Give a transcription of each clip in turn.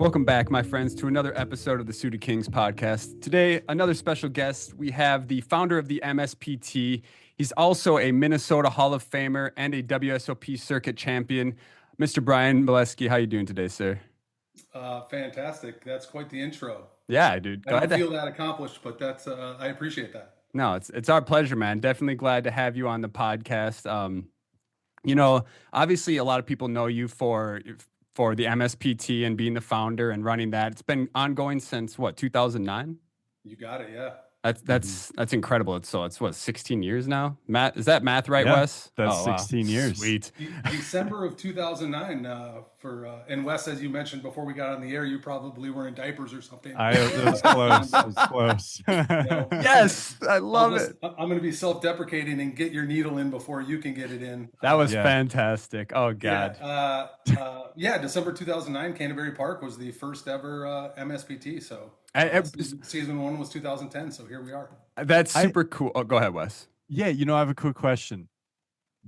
Welcome back, my friends, to another episode of the Suited Kings podcast. Today, another special guest. We have the founder of the MSPT. He's also a Minnesota Hall of Famer and a WSOP circuit champion. Mr. Bryan Mileski, how you doing today, sir? Fantastic. That's quite the intro. Yeah, dude. I don't feel that accomplished, but that's I appreciate that. No, it's our pleasure, man. Definitely glad to have you on the podcast. Obviously, a lot of people know you for the MSPT and being the founder and running that. It's been ongoing since what, 2009? You got it, yeah. That's incredible. It's what, 16 years now? Matt, is that math right, Yeah, Wes? that's 16 years. Sweet. December of 2009 and Wes, as you mentioned before we got on the air, you probably were in diapers or something. It was close. It was close. Yes, I love it. I'm going to be self-deprecating and get your needle in before you can get it in. That was fantastic. Oh, God. December 2009, Canterbury Park was the first ever MSPT. So season 1 was 2010. So here we are. That's super cool. Oh, go ahead, Wes. Yeah, I have a quick question.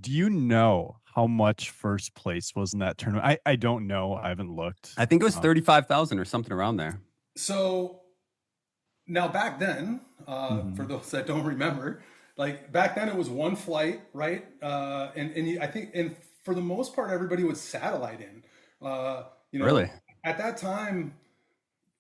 Do you know how much first place was in that tournament? I don't know. I haven't looked. I think it was 35,000 or something around there. So now back then, for those that don't remember, like back then it was one flight, right? I think for the most part, everybody was satellite in. Really? At that time,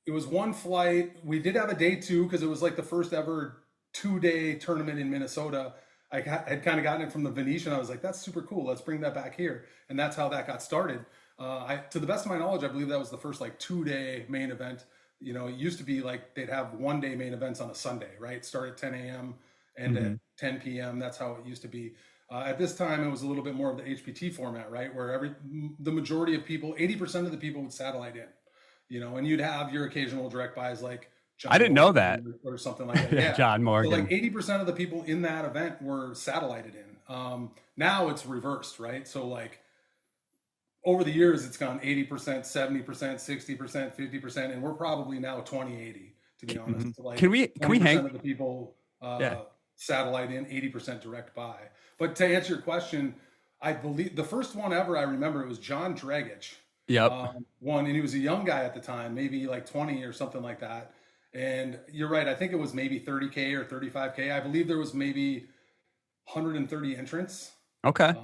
it was one flight. We did have a day 2 because it was like the first ever 2-day tournament in Minnesota. I had kind of gotten it from the Venetian. I was like, that's super cool. Let's bring that back here. And that's how that got started. To the best of my knowledge, I believe that was the first 2-day main event. It used to be like they'd have 1-day main events on a Sunday, right? Start at 10 a.m. and at 10 p.m. That's how it used to be. At this time, it was a little bit more of the HPT format, right? Where the majority of people, 80% of the people would satellite in, and you'd have your occasional direct buys like John I didn't know that. Or something like that. Yeah, John Morgan. So 80% of the people in that event were satellited in. Now it's reversed, right? So over the years, it's gone 80%, 70%, 60%, 50%, and we're probably now 20-80, to be honest. So can we hang of the people satellite in, 80% direct buy. But to answer your question, I believe the first one ever I remember, it was John Dragic. Yep. Won, and he was a young guy at the time, maybe 20 or something like that. And you're right. I think it was maybe 30K or 35K. I believe there was maybe 130 entrants. Okay.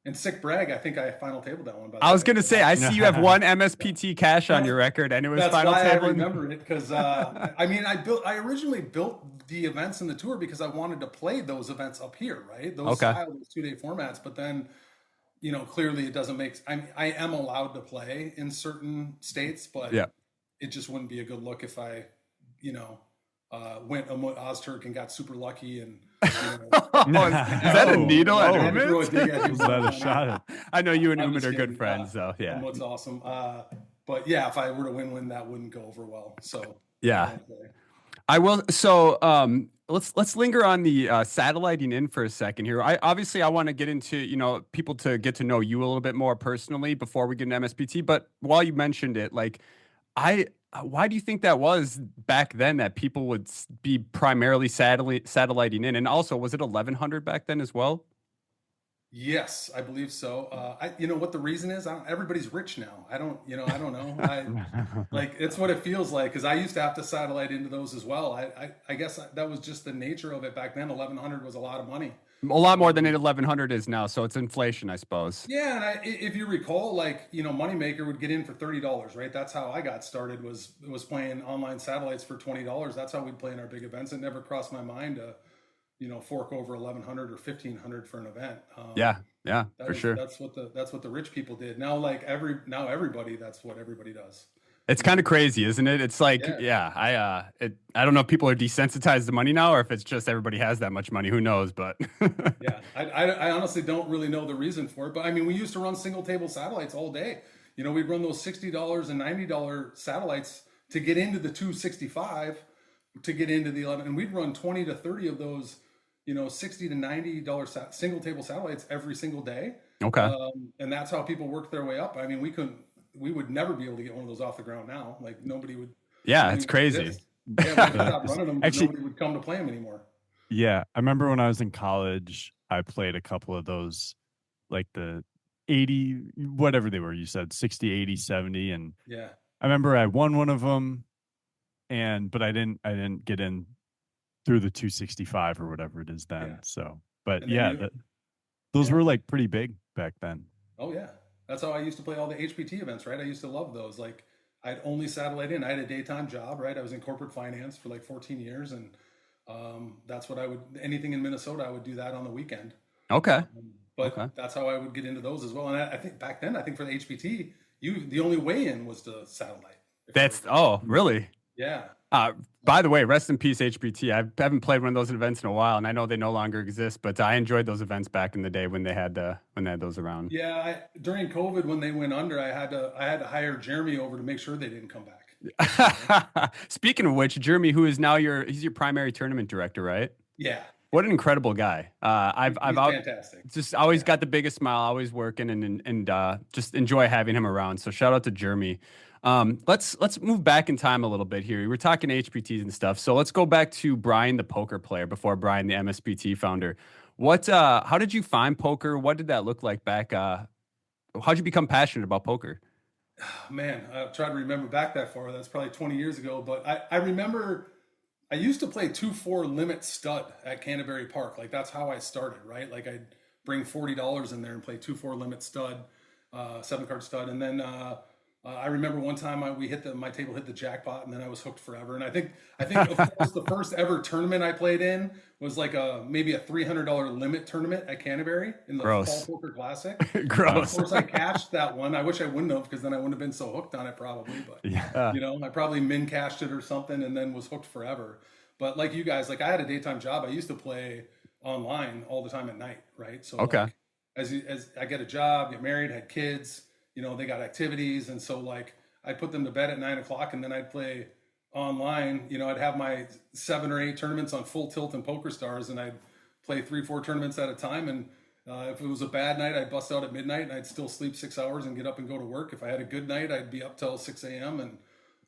And sick brag, I think I final tabled that one. I was going to say, I see you have one MSPT cash on your record, and it was final table. That's why I remember it, because I originally built the events in the tour because I wanted to play those events up here, right? Those 2-day formats. But then, clearly it doesn't make. I am allowed to play in certain states, but it just wouldn't be a good look if I, went Ozturk and got super lucky and. Is that a needle at Umit? Is that a shot? I know you and Umit are good friends, so yeah. What's awesome. But yeah, if I were to win, that wouldn't go over well. So yeah, I will. So let's linger on the satelliting in for a second here. I want to get into people to get to know you a little bit more personally before we get into MSPT. But while you mentioned it, why do you think that was back then that people would be primarily satelliting in? And also, was it 1100 back then as well? Yes, I believe so. What the reason is? Everybody's rich now. I don't know. It's what it feels like, because I used to have to satellite into those as well. I guess that was just the nature of it back then. 1100 was a lot of money. A lot more than 1100 is now, so it's inflation, I suppose. Yeah, and if you recall, Moneymaker would get in for $30, right? That's how I got started. Was playing online satellites for $20. That's how we'd play in our big events. It never crossed my mind to, fork over 1100 or 1500 for an event. For sure. That's what the rich people did. Now, everybody, that's what everybody does. It's kind of crazy, isn't it? It's I don't know if people are desensitized to money now, or if it's just everybody has that much money. Who knows? But yeah, I honestly don't really know the reason for it. But we used to run single table satellites all day. We'd run those $60 and $90 satellites to get into the 265, to get into the 11, and we'd run 20 to 30 of those, $60 to $90 single table satellites every single day. Okay. And that's how people worked their way up. We would never be able to get one of those off the ground now. Nobody would. Yeah, it's crazy. Yeah, we stopped running them. Actually, nobody would come to play them anymore. Yeah, I remember when I was in college, I played a couple of those, the 80, whatever they were. You said 60, 80, 70, and I remember I won one of them, but I didn't get in through the 265 or whatever it is Yeah. then. So, but And then yeah, those yeah. were like pretty big back then. Oh yeah. That's how I used to play all the HPT events, right? I used to love those. Like I'd only satellite in. I had a daytime job, right? I was in corporate finance for like 14 years, and that's what I would. Anything in Minnesota, I would do that on the weekend. Okay. But Okay. that's how I would get into those as well. And I think back then, I think for the HPT, the only way in was to satellite. If I That's recall. oh, really? Yeah. Uh, by the way, rest in peace, HBT. I haven't played one of those events in a while, and I know they no longer exist. But I enjoyed those events back in the day when they had those around. Yeah. During COVID, when they went under, I had to hire Jeremy over to make sure they didn't come back. Speaking of which, Jeremy, who is now he's your primary tournament director, right? Yeah. What an incredible guy. I've He's fantastic. just always Yeah. got the biggest smile, always working, and just enjoy having him around. So shout out to Jeremy. Let's move back in time a little bit here. We were talking HPTs and stuff, so let's go back to Bryan, the poker player, before Bryan, the MSPT founder. How did you find poker? What did that look like back? How'd you become passionate about poker? Man, I try to remember back that far. That's probably 20 years ago. But I remember I used to play 2-4 limit stud at Canterbury Park. Like that's how I started, right? Like I'd bring $40 in there and play 2-4 limit stud, 7 card stud. And then I remember one time my table hit the jackpot, and then I was hooked forever. And I think of course the first ever tournament I played in was like maybe a $300 limit tournament at Canterbury in the Fall Gross. Poker Classic. And of Gross. course I cashed that one. I wish I wouldn't have, because then I wouldn't have been so hooked on it probably. But Yeah. I probably min cashed it or something and then was hooked forever. But like you guys, like I had a daytime job. I used to play online all the time at night, right? So Okay. like as I get a job, get married, had kids, they got activities, and so like I'd put them to bed at 9 o'clock, and then I'd play online. I'd have my 7 or 8 tournaments on Full Tilt and Poker Stars, and I'd play 3-4 tournaments at a time. And if it was a bad night, I'd bust out at midnight, and I'd still sleep 6 hours and get up and go to work. If I had a good night, I'd be up till 6 a.m. and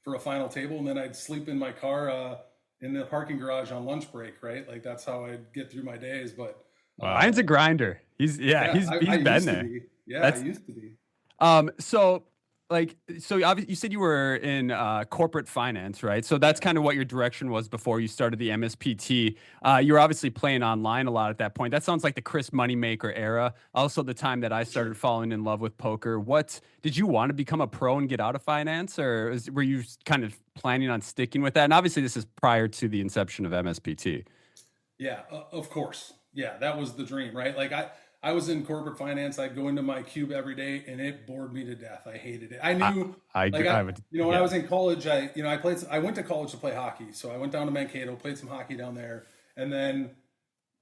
for a final table, and then I'd sleep in my car in the parking garage on lunch break. Right, like that's how I'd get through my days. But Ryan's a grinder. yeah, He's I been used to there. be. Yeah, I That's used to be. So obviously you said you were in corporate finance, right? So that's kind of what your direction was before you started the MSPT. You were obviously playing online a lot at that point. That sounds like the Chris Moneymaker era. Also, the time that I started falling in love with poker. What did you want to become a pro and get out of finance, or were you kind of planning on sticking with that? And obviously, this is prior to the inception of MSPT. Yeah, of course. Yeah, that was the dream, right? Like I was in corporate finance. I'd go into my cube every day, and it bored me to death. I hated it. I knew, I would, when yeah. I was in college, I went to college to play hockey. So I went down to Mankato, played some hockey down there, and then,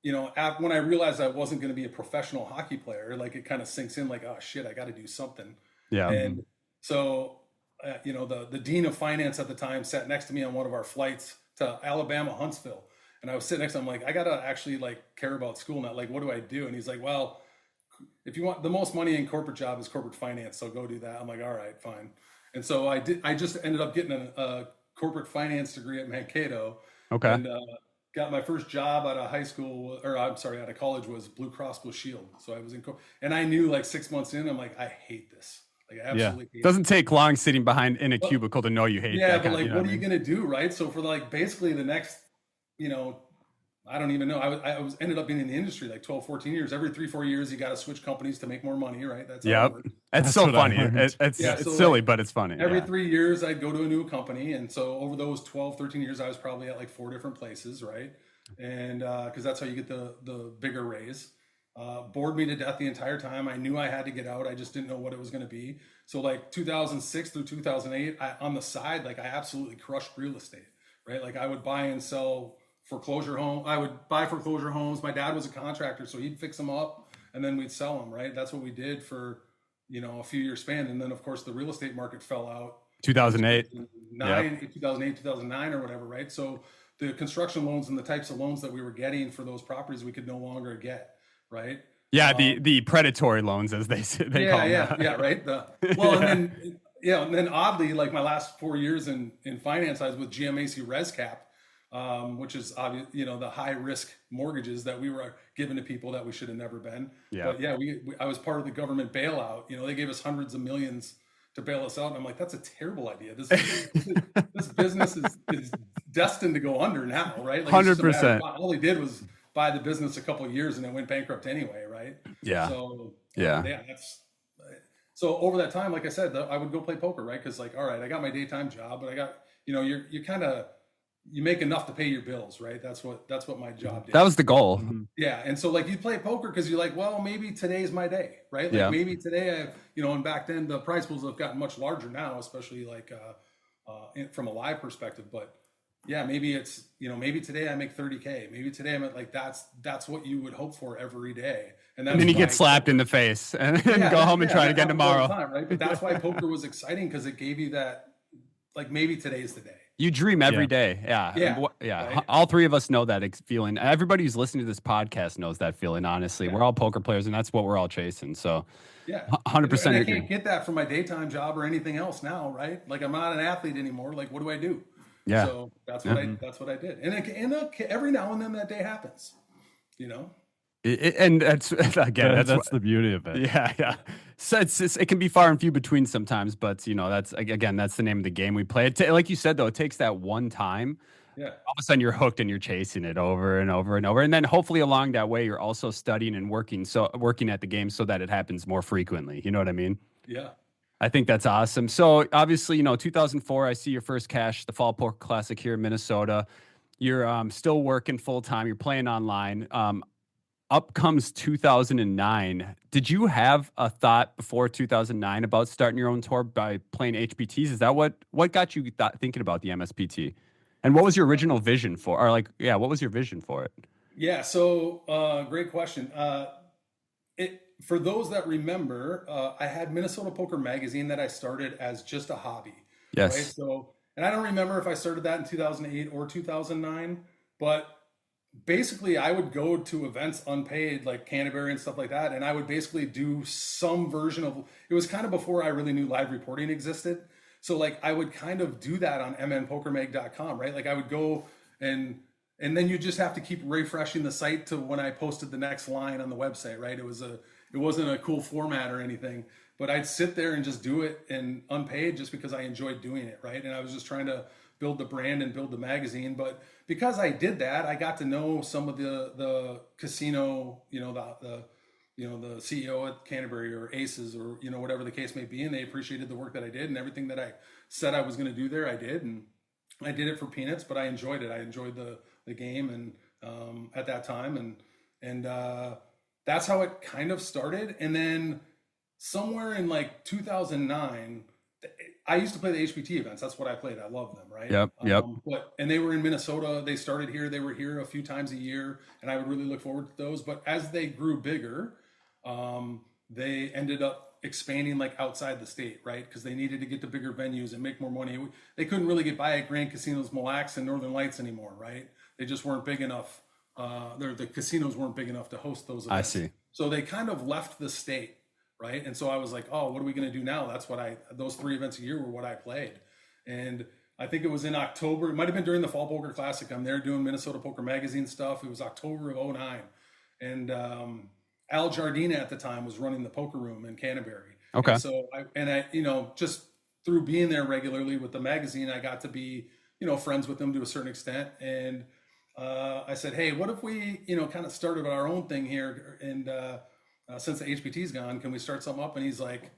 when I realized I wasn't going to be a professional hockey player, like it kind of sinks in, like, oh shit, I got to do something. Yeah. And so, the dean of finance at the time sat next to me on one of our flights to Alabama, Huntsville. And I was sitting next to him, like, I got to actually like care about school now. Like, what do I do? And he's like, well, if you want the most money in corporate job is corporate finance. So go do that. I'm like, all right, fine. And so I just ended up getting a corporate finance degree at Mankato. Okay. And got my first job out of high school, or I'm sorry, out of college, was Blue Cross Blue Shield. So I was and I knew like 6 months in, I'm like, I hate this. Like, I absolutely hate it. Doesn't take long sitting behind in a cubicle to know you hate Yeah, that but kind like, of, what are you going to do, right? So for like basically the next, I don't even know. I was ended up being in the industry like 12, 14 years. Every 3, 4 years, you got to switch companies to make more money, right? That's how it works. It's That's so what I funny. learned. It's Yeah, so silly, like but it's funny. every Yeah. 3 years, I'd go to a new company. And so over those 12, 13 years, I was probably at like 4 different places, right? And because that's how you get the bigger raise. Bored me to death the entire time. I knew I had to get out. I just didn't know what it was going to be. So like 2006 through 2008, on the side, like I absolutely crushed real estate, right? Like I would buy and sell foreclosure home. I would buy foreclosure homes. My dad was a contractor, so he'd fix them up and then we'd sell them, right? That's what we did for, a few year span. And then of course the real estate market fell out. 2008. 2008, 2009 or whatever, right? So the construction loans and the types of loans that we were getting for those properties, we could no longer get, right? Yeah, the predatory loans, as they say, call them. Yeah, right. And then oddly, like my last 4 years in finance, I was with GMAC ResCap, which is obvious, the high risk mortgages that we were given to people that we should have never been. Yeah. But yeah, I was part of the government bailout. They gave us hundreds of millions to bail us out. And I'm like, that's a terrible idea. This business is destined to go under now, right? Like, it's just a matter of 100%. all he did was buy the business a couple of years and it went bankrupt anyway, right? Yeah. So Yeah. so over that time, like I said, I would go play poker, right? Because like, all right, I got my daytime job, but I got, you make enough to pay your bills, right? That's what my job did. That was the goal. Yeah. And so like you play poker because you're like, well, maybe today's my day, right? Like maybe today and back then the prize pools have gotten much larger now, especially like from a live perspective. But yeah, maybe it's, maybe today I make 30K. Maybe today I'm at like, that's what you would hope for every day. And then you get slapped in the face and go home and try it again tomorrow. Time, right? But that's why poker was exciting, because it gave you that, like, maybe today's the day. You dream every day. Yeah. Right? All three of us know that feeling. Everybody who's listening to this podcast knows that feeling, honestly. We're all poker players, and that's what we're all chasing. So, 100% and I agree. can't get that from my daytime job or anything else now, right? Like, I'm not an athlete anymore. Like, what do I do? Yeah. So that's what I did. And every now and then that day happens, And that's again, that's the beauty of it. Yeah. So it can be far and few between sometimes, but that's the name of the game we play. Like you said, though, it takes that one time. Yeah. All of a sudden you're hooked and you're chasing it over and over and over. And then hopefully along that way, you're also studying and working at the game so that it happens more frequently. You know what I mean? Yeah. I think that's awesome. So obviously, 2004, I see your first cash, the Fall Poker Classic here in Minnesota. You're still working full time. You're playing online. Up comes 2009. Did you have a thought before 2009 about starting your own tour by playing HPTs? Is that what got you thinking about the MSPT? And what was your original vision for, what was your vision for it? Yeah. So great question. For those that remember, I had Minnesota Poker Magazine that I started as just a hobby. Yes. Right? So, and I don't remember if I started that in 2008 or 2009, but basically I would go to events unpaid, like Canterbury and stuff like that. And I would basically do some version of, it was kind of before I really knew live reporting existed. So like I would kind of do that on mnpokermag.com, right? Like I would go and then you just have to keep refreshing the site to when I posted the next line on the website, right? It wasn't a cool format or anything, but I'd sit there and just do it and unpaid just because I enjoyed doing it, right? And I was just trying to build the brand and build the magazine. But because I did that, I got to know some of the casino, the CEO at Canterbury or Aces or, whatever the case may be. And they appreciated the work that I did, and everything that I said I was going to do there, I did. And I did it for peanuts, but I enjoyed it. I enjoyed the game and at that time. And that's how it kind of started. And then somewhere in like 2009, I used to play the HPT events. That's what I played. I love them, right? Yep. And they were in Minnesota. They started here. They were here a few times a year, and I would really look forward to those. But as they grew bigger, they ended up expanding like outside the state, right? Because they needed to get to bigger venues and make more money. They couldn't really get by at Grand Casinos, Mille Lacs, and Northern Lights anymore, right? They just weren't big enough. The casinos weren't big enough to host those events. I see. So they kind of left the state. Right. And so I was like, oh, what are we going to do now? That's those 3 events a year were what I played. And I think it was in October. It might've been during the Fall Poker Classic. I'm there doing Minnesota Poker Magazine stuff. It was October of 2009. And Al Jardina at the time was running the poker room in Canterbury. Okay. And so I just through being there regularly with the magazine, I got to be, friends with them to a certain extent. And I said, hey, what if we, kind of started our own thing here? And, since the HPT's gone, can we start something up? And he's like,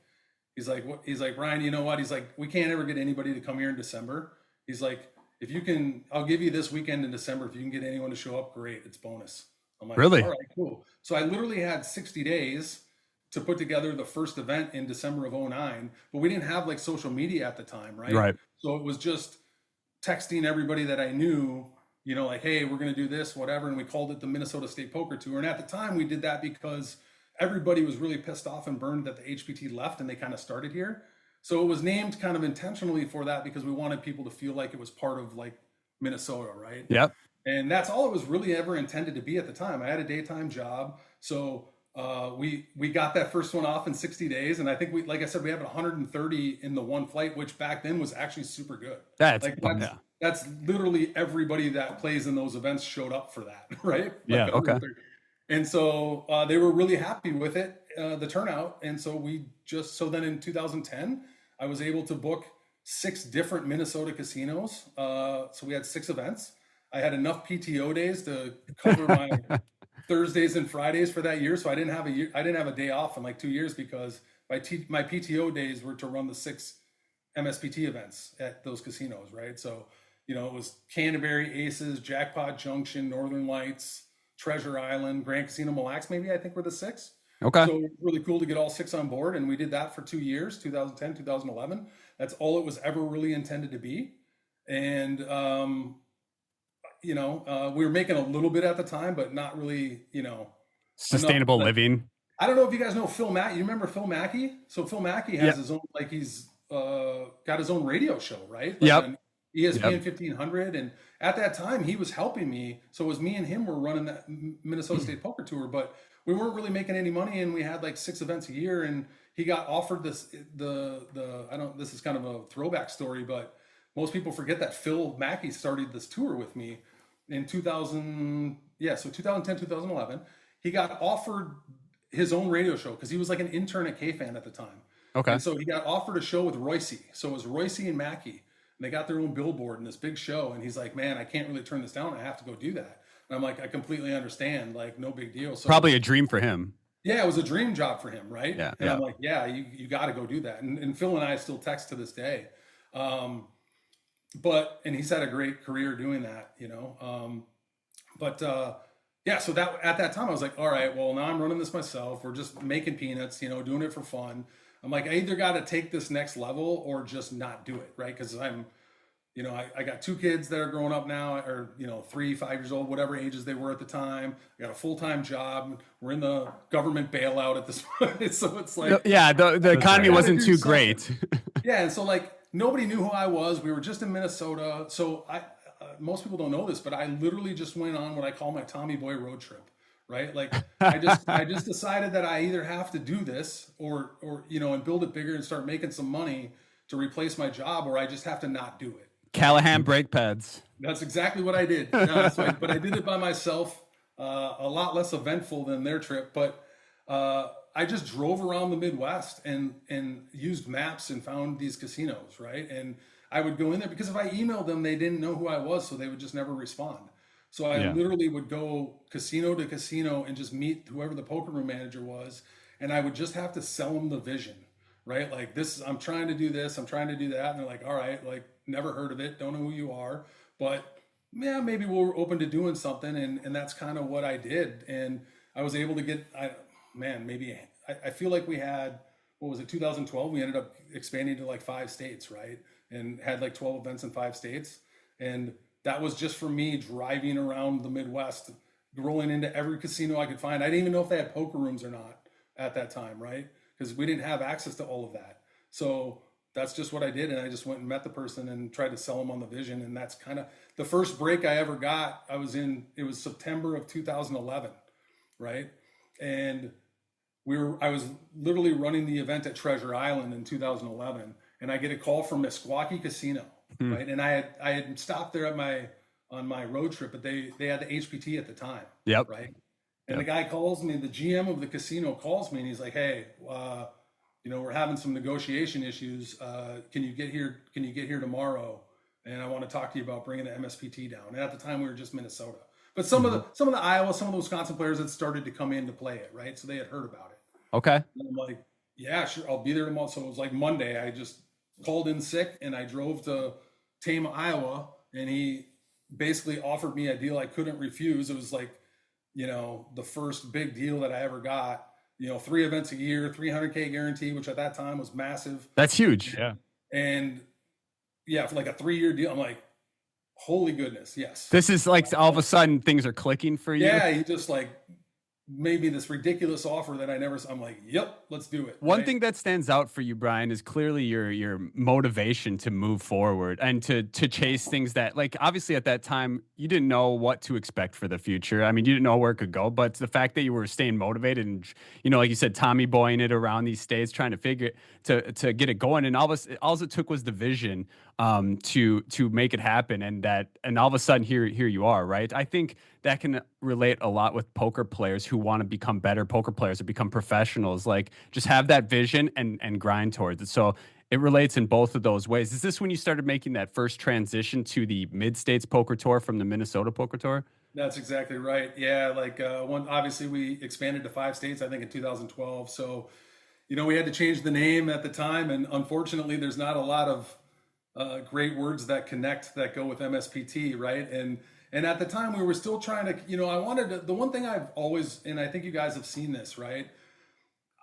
Bryan, you know what? He's like, we can't ever get anybody to come here in December. He's like, if you can, I'll give you this weekend in December. If you can get anyone to show up, great. It's bonus. I'm like, really? All right, cool. So I literally had 60 days to put together the first event in December of 2009, but we didn't have like social media at the time, right? Right. So it was just texting everybody that I knew, like, hey, we're going to do this, whatever. And we called it the Minnesota State Poker Tour. And at the time we did that because everybody was really pissed off and burned that the HPT left and they kind of started here. So it was named kind of intentionally for that because we wanted people to feel like it was part of like Minnesota, right? Yep. And that's all it was really ever intended to be at the time. I had a daytime job. So we got that first one off in 60 days. And I think like I said, we have 130 in the one flight, which back then was actually super good. That's literally everybody that plays in those events showed up for that, right? Yeah. Okay. And so they were really happy with it, the turnout. And so then in 2010, I was able to book 6 different Minnesota casinos. So we had 6 events. I had enough PTO days to cover my Thursdays and Fridays for that year. So I didn't have a day off in like 2 years because my PTO days were to run the 6 MSPT events at those casinos, right? So, it was Canterbury Aces, Jackpot Junction, Northern Lights, Treasure Island, Grand Casino Mille Lacs, maybe I think were the 6. Okay. So really cool to get all 6 on board. And we did that for 2 years, 2010, 2011. That's all it was ever really intended to be. And, we were making a little bit at the time, but not really, sustainable living. I don't know if you guys know Phil Mackey. You remember Phil Mackey? So Phil Mackey has his own, like he's got his own radio show, right? Like Yep. ESPN 1500. And at that time, he was helping me. So it was me and him were running that Minnesota State Poker Tour, but we weren't really making any money. And we had like 6 events a year. And he got offered this, this is kind of a throwback story, but most people forget that Phil Mackey started this tour with me in 2010, 2011. He got offered his own radio show because he was like an intern at K-Fan at the time. Okay. And so he got offered a show with Royce. So it was Royce and Mackey. And they got their own billboard in this big show. And he's like, man, I can't really turn this down. I have to go do that. And I'm like, I completely understand. Like, no big deal. So Probably a dream for him. yeah, it was a dream job for him, right? Yeah. And I'm like, yeah, you got to go do that. And Phil and I still text to this day. And he's had a great career doing that, so that at that time I was like, all right, well, now I'm running this myself. We're just making peanuts, doing it for fun. I'm like, I either got to take this next level or just not do it, right? Because I'm, I got 2 kids that are growing up now, or 3, 5 years old, whatever ages they were at the time. I got a full-time job. We're in the government bailout at this point, so it's like, yeah, the economy wasn't too great. yeah, and so like nobody knew who I was. We were just in Minnesota, so most people don't know this, but I literally just went on what I call my Tommy Boy road trip. Right? Like I just decided that I either have to do this or and build it bigger and start making some money to replace my job, or I just have to not do it. Callahan brake pads. That's exactly what I did. But I did it by myself, a lot less eventful than their trip. But I just drove around the Midwest and used maps and found these casinos, right? And I would go in there because if I emailed them, they didn't know who I was, so they would just never respond. So I literally would go casino to casino and just meet whoever the poker room manager was. And I would just have to sell them the vision, right? Like I'm trying to do this, I'm trying to do that. And they're like, all right, like never heard of it. Don't know who you are, but yeah, maybe we're open to doing something. And that's kind of what I did. And I was able to get, I feel like we had, 2012, we ended up expanding to like 5 states, right? And had like 12 events in 5 states. And that was just for me driving around the Midwest, rolling into every casino I could find. I didn't even know if they had poker rooms or not at that time, right? Because we didn't have access to all of that. So that's just what I did. And I just went and met the person and tried to sell them on the vision. And that's kind of the first break I ever got. It was September of 2011, right? And I was literally running the event at Treasure Island in 2011. And I get a call from Meskwaki Casino. Right. And I had stopped there on my road trip, but they had the HPT at the time. Yep. Right. And the guy calls me, the GM of the casino calls me and he's like, hey, we're having some negotiation issues. Can you get here tomorrow? And I want to talk to you about bringing the MSPT down. And at the time we were just Minnesota, but some of the Iowa, some of the Wisconsin players had started to come in to play it. Right. So they had heard about it. Okay. And I'm like, yeah, sure. I'll be there tomorrow. So it was like Monday. I just called in sick and I drove to Tama, Iowa, and he basically offered me a deal I couldn't refuse. It was like, the first big deal that I ever got, 3 events a year, $300K guarantee, which at that time was massive. That's huge. Yeah. And for like a 3-year deal, I'm like, holy goodness. Yes. This is like all of a sudden things are clicking for you. Yeah. He just like made me this ridiculous offer that I'm like, yep, let's do it. One thing that stands out for you, Bryan, is clearly your motivation to move forward and to chase things that, like, obviously at that time you didn't know what to expect for the future. I mean, you didn't know where it could go, but the fact that you were staying motivated and, like you said, Tommy boying it around these states, trying to figure to get it going, and all it took was the vision to make it happen, and all of a sudden here you are, right? I think that can relate a lot with poker players who want to become better poker players or become professionals. Like, just have that vision and grind towards it. So It relates in both of those ways. Is this when you started making that first transition to the Mid-States Poker Tour from the Minnesota Poker Tour? That's exactly right. Yeah, like one obviously we expanded to 5 states, I think in 2012. So, we had to change the name at the time, and unfortunately, there's not a lot of great words that connect that go with MSPT, right? And at the time, we were still trying to, I wanted to, the one thing I've always, and I think you guys have seen this, right?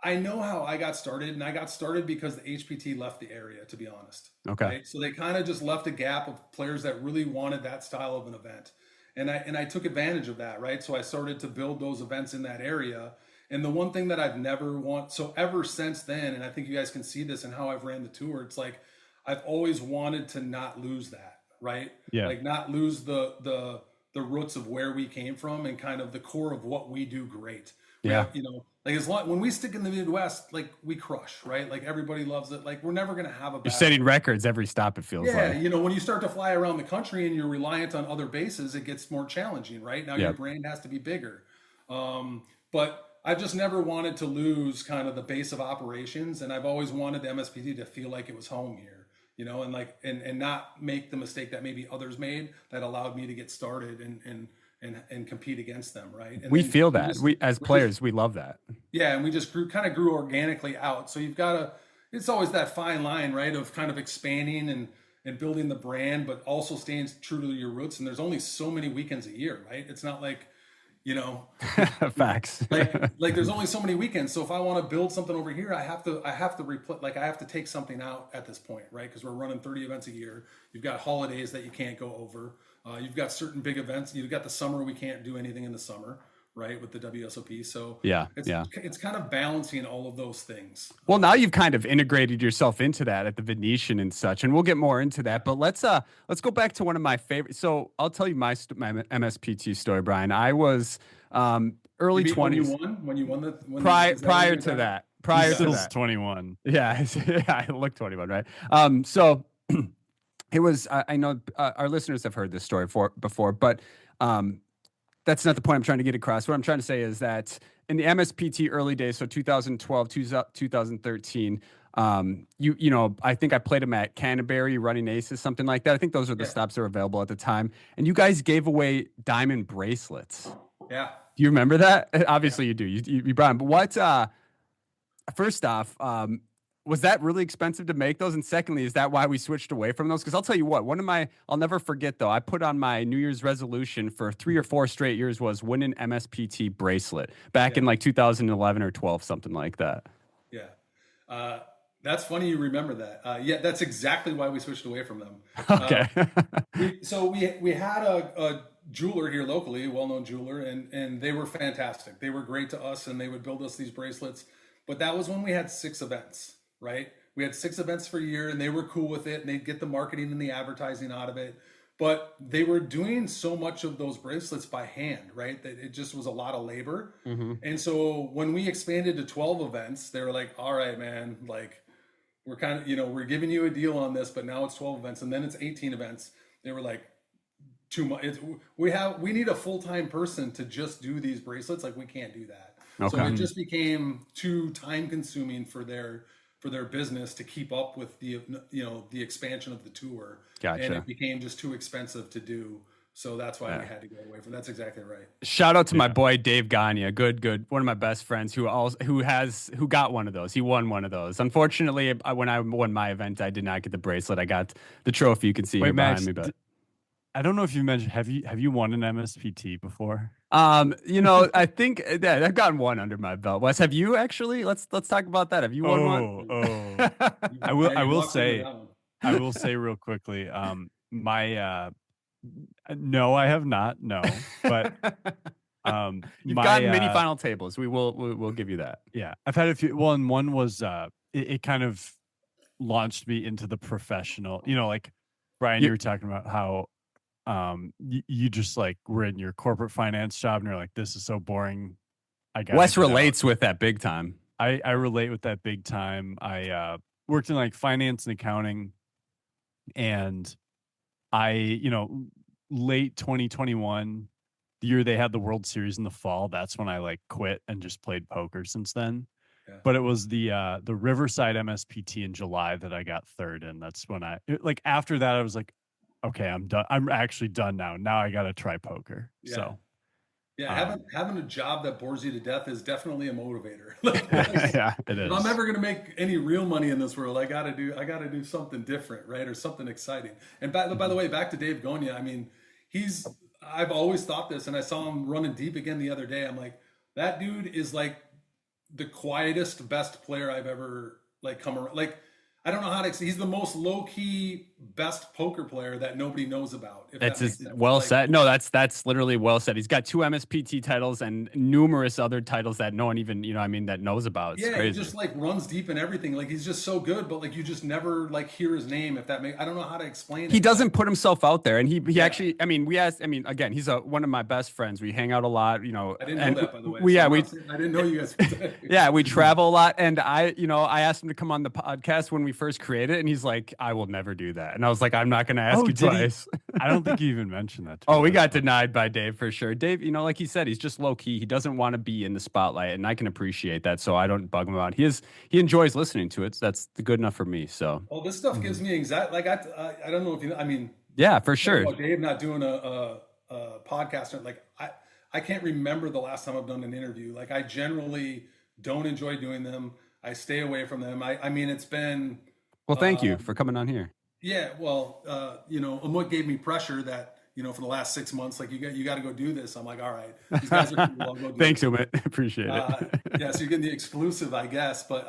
I know how I got started, and I got started because the HPT left the area, to be honest. Okay. Right. So they kind of just left a gap of players that really wanted that style of an event. And I took advantage of that, right? So I started to build those events in that area. And the one thing that I've never so ever since then, and I think you guys can see this in how I've ran the tour, it's like I've always wanted to not lose that, right? Yeah. Like not lose the roots of where we came from and kind of the core of what we do great. Yeah. Like as long when we stick in the Midwest, like we crush, right? Like everybody loves it. Like we're never gonna have a You're bad setting records every stop, it feels yeah, like. when you start to fly around the country and you're reliant on other bases, it gets more challenging, right? Now your Yep. brand has to be bigger. But I've just never wanted to lose kind of the base of operations, and I've always wanted the MSPT to feel like it was home here, and like and not make the mistake that maybe others made that allowed me to get started and compete against them, right? And We then feel that. just- We as we players, just- we love that. yeah, and we just grew organically out. So you've got to, it's always that fine line, right, of kind of expanding and building the brand, but also staying true to your roots. And there's only so many weekends a year, right? It's not like, Facts. like there's only so many weekends. So if I want to build something over here, I have to I have to take something out at this point, right? Because we're running 30 events a year. You've got holidays that you can't go over. You've got certain big events. You've got the summer. We can't do anything in the summer, right, with the WSOP. So Yeah, it's kind of balancing all of those things. Well, now you've kind of integrated yourself into that at the Venetian and such, and we'll get more into that. But let's go back to one of my favorite. So I'll tell you my MSPT story, Brian. I was early 20s. When you won the Prior to that. Prior to Still that. 21. Yeah, I look 21, right? So it was. I know our listeners have heard this story before, but that's not the point I'm trying to get across. What I'm trying to say is that in the MSPT early days, so 2012, 2013, I think I played them at Canterbury, Running Aces, something like that. I think those are the stops that were available at the time. And you guys gave away diamond bracelets. Yeah. Do you remember that? Obviously you do. You brought them. But what, first off, was that really expensive to make those? And secondly, is that why we switched away from those? Because I'll tell you what, I'll never forget though, I put on my New Year's resolution for 3 or 4 straight years was win an MSPT bracelet back in like 2011 or 12, something like that. Yeah. That's funny you remember that. Yeah, that's exactly why we switched away from them. Okay. We had a jeweler here locally, a well-known jeweler, and they were fantastic. They were great to us, and they would build us these bracelets. But that was when we had 6 events, right? We had 6 events for a year, and they were cool with it, and they'd get the marketing and the advertising out of it. But they were doing so much of those bracelets by hand, right? That it just was a lot of labor. Mm-hmm. And so when we expanded to 12 events, they were like, all right, man, like we're kind of, we're giving you a deal on this, but now it's 12 events and then it's 18 events. They were like, too much. We need a full-time person to just do these bracelets. Like we can't do that. Okay. So it just became too time consuming for their business to keep up with the expansion of the tour. Gotcha. And it became just too expensive to do. So that's why we had to go away from. That's exactly right. Shout out to my boy Dave Gagne, good one of my best friends who got one of those. He won one of those. Unfortunately, when I won my event, I did not get the bracelet. I got the trophy. You can see here behind me, but I don't know if you mentioned have you won an MSPT before? I think I've gotten one under my belt. Wes, have you actually? Let's talk about that. Have you won one? Oh, I will say real quickly. No, I have not. No, but you've gotten many final tables. We'll give you that. Yeah, I've had a few. Well, and one was it kind of launched me into the professional. Like Brian, you were talking about how you just like were in your corporate finance job and you're like, this is so boring. Wes relates with that big time. I relate with that big time. I worked in like finance and accounting, and I, late 2021, the year they had the World Series in the fall, that's when I like quit and just played poker since then. Yeah. But it was the Riverside MSPT in July that I got third in. That's when like after that I was like, okay, I'm done. I'm actually done now. Now I got to try poker. Yeah. So, Yeah, um, having a job that bores you to death is definitely a motivator. yeah, it If I'm is. ever going to make any real money in this world, I got to do something different, right? Or something exciting. And by the way, back to Dave Gonya, I mean, I've always thought this, and I saw him running deep again the other day. I'm like, that dude is like the quietest, best player I've ever like come around. Like, I don't know how to. He's the most low key, best poker player that nobody knows about. If That's that makes just sense. well Like, said. No, that's literally well said. He's got 2 MSPT titles and numerous other titles that no one even, I mean, that knows about. It's yeah, he crazy. just like runs deep in everything. Like he's just so good, but like you just never like hear his name. If that makes, I don't know how to explain He it, but doesn't put himself out there, and he yeah, actually, I mean, we asked, I mean, again, he's one of my best friends. We hang out a lot, I didn't know and that by the way. we So yeah I'm we not saying I didn't know you guys. yeah, we travel a lot, and I asked him to come on the podcast when we first created it, and he's like, I will never do that, and I was like, I'm not going to ask Oh, you did he? twice. I don't think you even mentioned that to Oh, me. we That's got funny. denied by Dave for sure. Dave, like he said, he's just low key. He doesn't want to be in the spotlight, and I can appreciate that. So I don't bug him about. He enjoys listening to it. So that's good enough for me. So Well, this stuff gives me anxiety. Like I don't know if you know. I mean, yeah, for talking sure. about Dave not doing a podcast. Like I can't remember the last time I've done an interview. Like I generally don't enjoy doing them. I stay away from them. I mean, it's been. Well, thank you Um, for coming on here. Yeah, well, Umut gave me pressure that for the last 6 months, like you got to go do this. I'm like, all right, these guys are cool. I'll go do Thanks, it. Umit. Appreciate it. Yeah, so you're getting the exclusive, I guess. But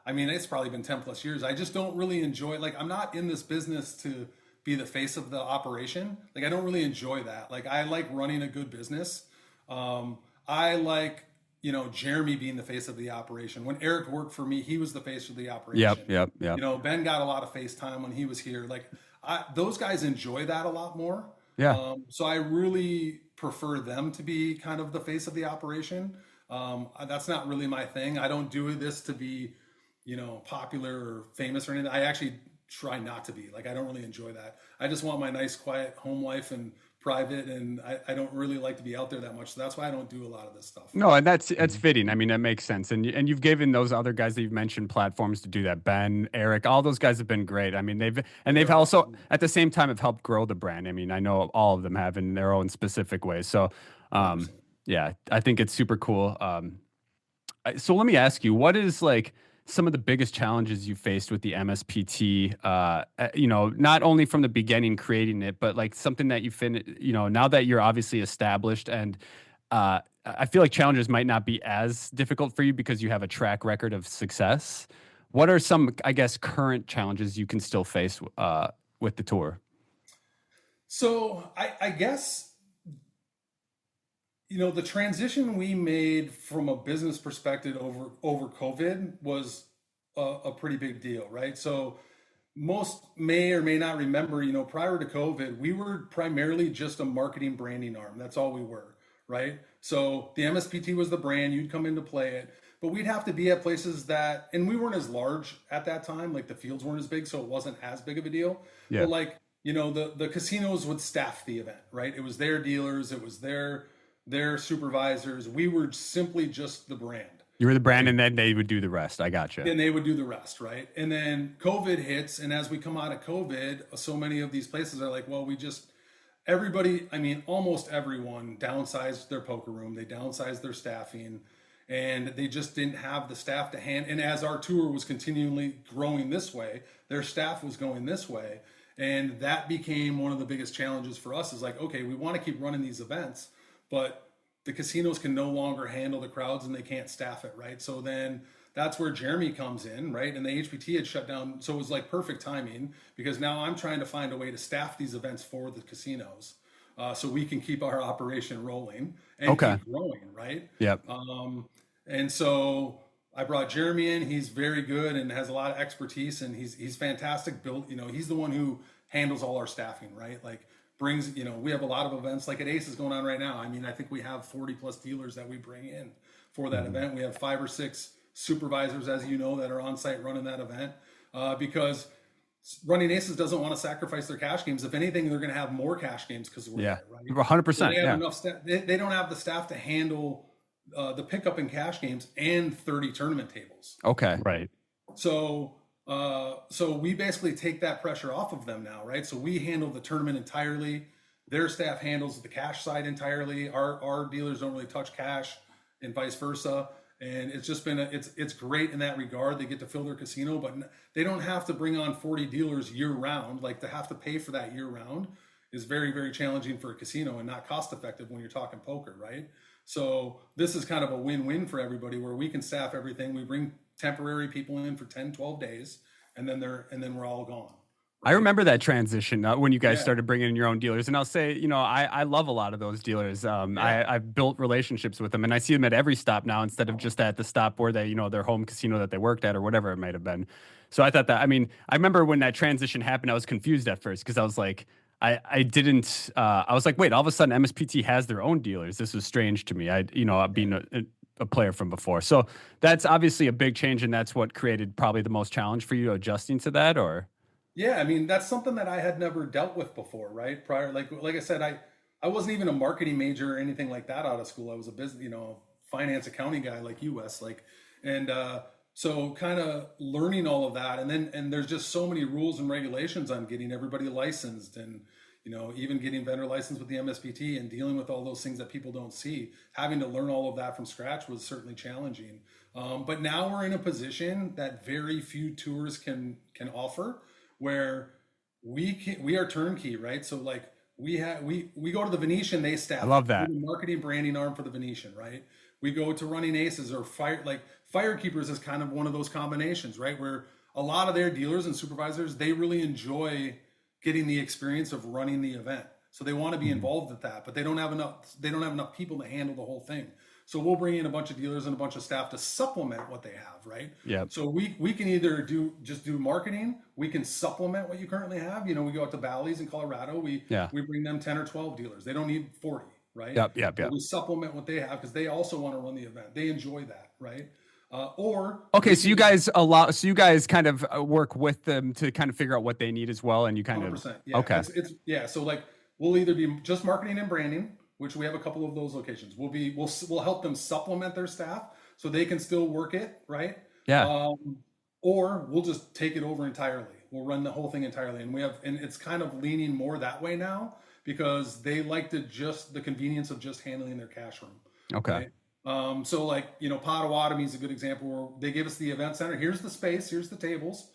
I mean, it's probably been 10 plus years. I just don't really enjoy. Like, I'm not in this business to be the face of the operation. Like, I don't really enjoy that. Like, I like running a good business. I like Jeremy being the face of the operation. When Eric worked for me, he was the face of the Yep, operation. yep, yep. Ben got a lot of face time when he was here. Like those guys enjoy that a lot more. Yeah. So I really prefer them to be kind of the face of the operation. That's not really my thing. I don't do this to be, popular or famous or anything. I actually try not to be. Like I don't really enjoy that. I just want my nice, quiet home life and private, and I don't really like to be out there that much. So that's why I don't do a lot of this stuff. No, and that's fitting. I mean, that makes sense. And you've given those other guys that you've mentioned platforms to do that. Ben, Eric, all those guys have been great. I mean, they've They're also awesome. at the same time have helped grow the brand. I mean, I know all of them have in their own specific ways. So, um, 100%. yeah, I think it's super cool. So let me ask you, what is like some of the biggest challenges you faced with the MSPT? Not only from the beginning creating it, but like something that now that you're obviously established and I feel like challenges might not be as difficult for you because you have a track record of success. What are some, I guess, current challenges you can still face with the tour? So I guess the transition we made from a business perspective over COVID was a pretty big deal, right? So most may or may not remember, prior to COVID, we were primarily just a marketing branding arm. That's all we were, right? So the MSPT was the brand, you'd come in to play it, but we'd have to be at places and we weren't as large at that time, like the fields weren't as big, so it wasn't as big of a deal. Yeah. But like, the casinos would staff the event, right? It was their dealers, it was their supervisors. We were simply just the brand. You were the brand, and then they would do the rest. I gotcha. And they would do the rest, right? And then COVID hits, and as we come out of COVID, so many of these places are like, well, everybody, I mean, almost everyone downsized their poker room. They downsized their staffing, and they just didn't have the staff to hand. And as our tour was continually growing this way, their staff was going this way. And that became one of the biggest challenges for us is like, okay, we want to keep running these events, but the casinos can no longer handle the crowds and they can't staff it, right? So then that's where Jeremy comes in, right? And the HPT had shut down. So it was like perfect timing because now I'm trying to find a way to staff these events for the casinos so we can keep our operation rolling and Okay. keep growing, right? Yep. And so I brought Jeremy in. He's very good and has a lot of expertise, and he's fantastic. He's the one who handles all our staffing, right? Like brings, we have a lot of events like at Ace is going on right now. I mean, I think we have 40 plus dealers that we bring in for that event. We have 5 or 6 supervisors, as you know, that are on site running that event because running Aces doesn't want to sacrifice their cash games. If anything, they're going to have more cash games because we're yeah, there, right? 100%. They have Yeah. enough staff. They don't have the staff to handle the pickup and cash games and 30 tournament tables. Okay. Right. So we basically take that pressure off of them now, right? So we handle the tournament entirely. Their staff handles the cash side entirely. Our dealers don't really touch cash, and vice versa. And it's just been it's great in that regard. They get to fill their casino, but they don't have to bring on 40 dealers year round. Like, to have to pay for that year round is very, very challenging for a casino and not cost effective when you're talking poker, right? So this is kind of a win-win for everybody, where we can staff everything. We bring temporary people in for 10, 12 days, and then we're all gone. I remember that transition when you guys Yeah. started bringing in your own dealers. And I'll say, you know, I love a lot of those dealers. I've built relationships with them, and I see them at every stop now instead of just at the stop where they, you know, their home casino that they worked at or whatever it might have been. So I thought that, I mean, I remember when that transition happened, I was confused at first because I was like, I didn't, I was like, wait, all of a sudden MSPT has their own dealers. This was strange to me. You know, being a player from before. So that's obviously a big change, and that's what created probably the most challenge for you adjusting to that, or? Yeah, I mean, that's something that I had never dealt with before, right? Prior, like I said, I wasn't even a marketing major or anything like that out of school. I was a business, you know, finance accounting guy like you, Wes, like, and so kind of learning all of that, and there's just so many rules and regulations on getting everybody licensed, and you know, even getting vendor licensed with the MSPT and dealing with all those things that people don't see. Having to learn all of that from scratch was certainly challenging. But now we're in a position that very few tours can offer, where we are turnkey, right? So like we go to the Venetian, they staff. I love that. We're the marketing branding arm for the Venetian, right? We go to Running Aces or Firekeepers is kind of one of those combinations, right? Where a lot of their dealers and supervisors, they really enjoy getting the experience of running the event. So they want to be involved with that, but they don't have enough people to handle the whole thing. So we'll bring in a bunch of dealers and a bunch of staff to supplement what they have, right? Yeah. So we can either do marketing, we can supplement what you currently have. You know, we go out to Bally's in Colorado, we bring them 10 or 12 dealers. They don't need 40, right? Yep. So we supplement what they have because they also want to run the event. They enjoy that, right? So you guys kind of work with them to kind of figure out what they need as well, and you kind 100%, of yeah. okay. Yeah. So like we'll either be just marketing and branding, which we have a couple of those locations. We'll help them supplement their staff so they can still work it, right? Yeah. Or we'll just take it over entirely. We'll run the whole thing entirely, and it's kind of leaning more that way now because they like the convenience of just handling their cash room. Okay. Right? So like, you know, Potawatomi is a good example where they give us the event center. Here's the space. Here's the tables.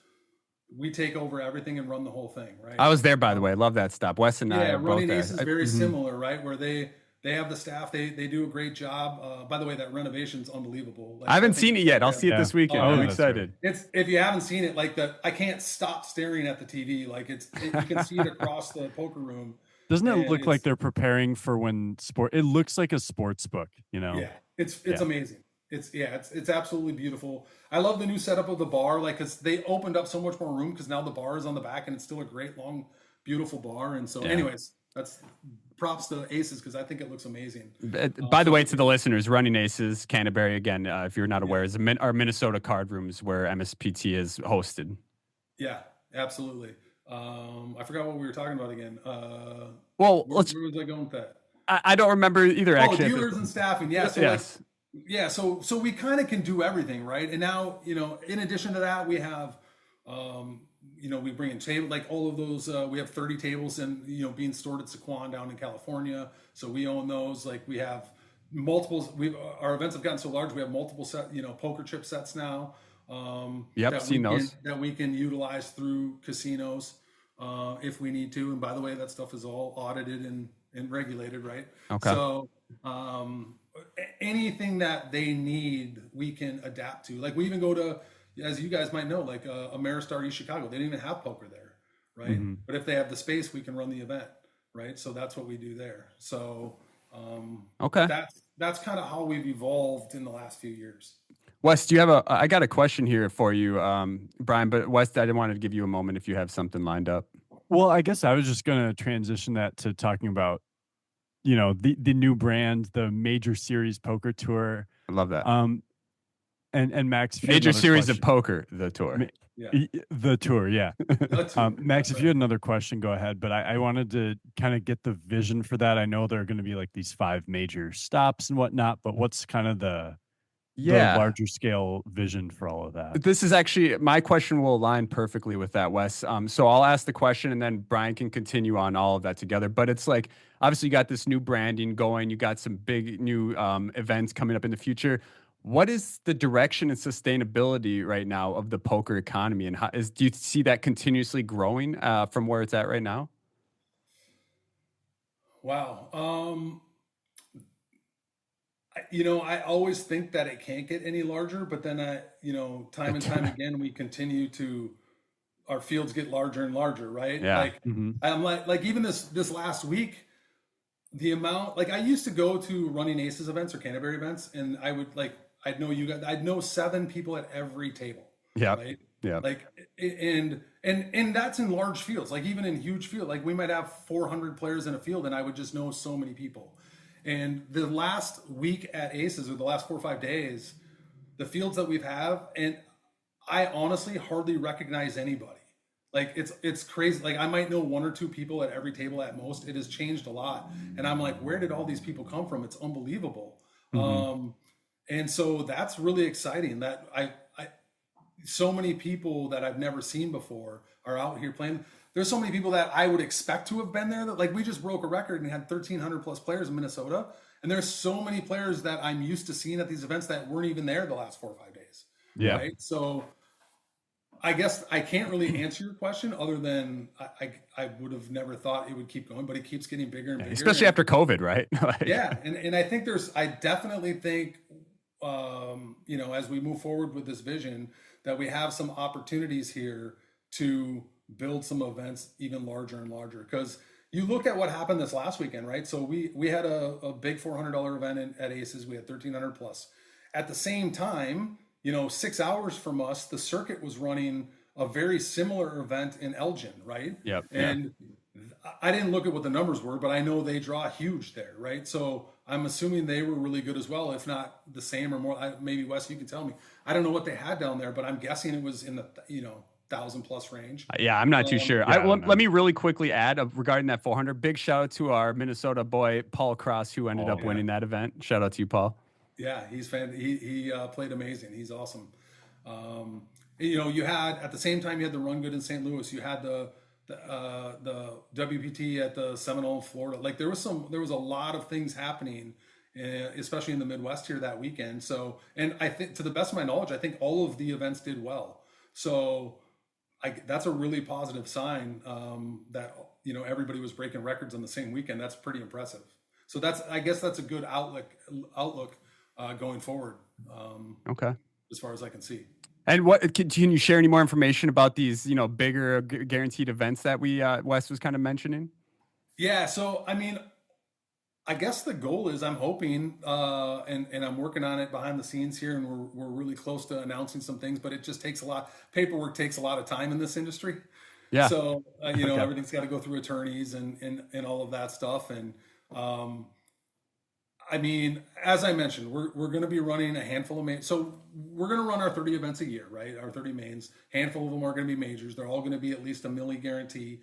We take over everything and run the whole thing, right? I was there, by the way. I love that stop. Wes and I are both Running there. Ace is very similar, right? Where they have the staff. They do a great job. By the way, that renovation's unbelievable. Like, I haven't seen it yet. I'll see it this weekend. I'm excited. It's if you haven't seen it, like I can't stop staring at the TV. Like you can see it across the poker room. Doesn't it look like they're preparing for when sport? It looks like a sports book, you know. Yeah, it's amazing. It's absolutely beautiful. I love the new setup of the bar, like because they opened up so much more room because now the bar is on the back and it's still a great long, beautiful bar. And so, anyways, that's props to Aces because I think it looks amazing. By the way, to the listeners, Running Aces, Canterbury, again, if you're not aware, is our Minnesota card rooms where MSPT is hosted. Yeah, absolutely. I forgot what we were talking about again. Where was I going with that? I don't remember either. Actually, dealers and staffing. Yeah. So yes. So we kind of can do everything, right? And now, you know, in addition to that, we have, you know, we bring in table, like all of those. We have 30 tables and, you know, being stored at Sequan down in California. So we own those. Like we have multiples. Our events have gotten so large. We have multiple poker chip sets now. Seen those that we can utilize through casinos if we need to. And by the way, that stuff is all audited and regulated, right? Okay. So anything that they need, we can adapt to. Like we even go to, as you guys might know, like Ameristar East Chicago. They didn't even have poker there, right? Mm-hmm. But if they have the space, we can run the event, right? So that's what we do there. So that's kind of how we've evolved in the last few years. Wes, do you have I got a question here for you, Bryan, but Wes, I didn't want to give you a moment if you have something lined up. Well, I guess I was just going to transition that to talking about, you know, the new brand, the Major Series Poker Tour. I love that. And Max, if you had Major another series of question, poker, the tour. Yeah. the tour, yeah. The two. Max, That's if right. you had another question, go ahead. But I wanted to kind of get the vision for that. I know there are going to be like these 5 major stops and whatnot, but what's kind of the Yeah. larger scale vision for all of that? This is actually my question will align perfectly with that, Wes. So I'll ask the question and then Bryan can continue on all of that together. But it's like obviously you got this new branding going, you got some big new events coming up in the future. What is the direction and sustainability right now of the poker economy, and do you see that continuously growing from where it's at right now? Wow. I always think that it can't get any larger, but then time and time again, we continue to our fields get larger and larger, right? Yeah. Like Hmm. I'm like even this last week, the amount like I used to go to running aces events or Canterbury events, and I'd know 7 people at every table, Yep. right? Yep. Like and that's in large fields, like even in huge field, like we might have 400 players in a field, and I would just know so many people. And the last week at Aces, or the last 4 or 5 days, the fields that we've have, and I honestly hardly recognize anybody. Like it's crazy. Like I might know 1 or 2 people at every table at most. It has changed a lot, and I'm like, where did all these people come from? It's unbelievable. Hmm. And so that's really exciting. That I so many people that I've never seen before are out here playing. There's so many people that I would expect to have been there. That like we just broke a record and had 1,300 plus players in Minnesota, and there's so many players that I'm used to seeing at these events that weren't even there the last 4 or 5 days. Yeah. Right. So I guess I can't really answer your question other than I would have never thought it would keep going, but it keeps getting bigger and Yeah, bigger. especially And after COVID, right? yeah, and I think I definitely think, as we move forward with this vision, that we have some opportunities here to build some events even larger and larger. Because you look at what happened this last weekend, right? So we had a big $400 event at Aces. We had 1,300 plus. At the same time, 6 hours from us, the circuit was running a very similar event in Elgin, right? Yep. Yep. And I didn't look at what the numbers were, but I know they draw huge there, right? So I'm assuming they were really good as well, if not the same or more. Maybe Wes, you can tell me. I don't know what they had down there, but I'm guessing it was in the 1,000 plus range. Yeah, I'm not too sure. Yeah, I don't Let know. me really quickly add regarding that 400. Big shout out to our Minnesota boy Paul Cross, who ended Oh, up yeah. winning that event. Shout out to you, Paul. Yeah, he played amazing. He's awesome. You had at the same time you had the Run Good in St. Louis. You had the WPT at the Seminole in Florida. Like there was a lot of things happening, especially in the Midwest here that weekend. So, and I think to the best of my knowledge, I think all of the events did well. So, that's a really positive sign that everybody was breaking records on the same weekend. That's pretty impressive. So I guess that's a good outlook going forward, Okay. as far as I can see. And what can you share any more information about these, bigger guaranteed events that Wes was kind of mentioning? Yeah, so I mean, I guess the goal is I'm hoping, and I'm working on it behind the scenes here, and we're really close to announcing some things, but it just takes a lot. Paperwork takes a lot of time in this industry, Yeah. so Okay. everything's got to go through attorneys and all of that stuff. And I mean, as I mentioned, we're going to be running a handful of mains. So we're going to run our 30 events a year, right? Our 30 mains. Handful of them are going to be majors. They're all going to be at least a milli guarantee.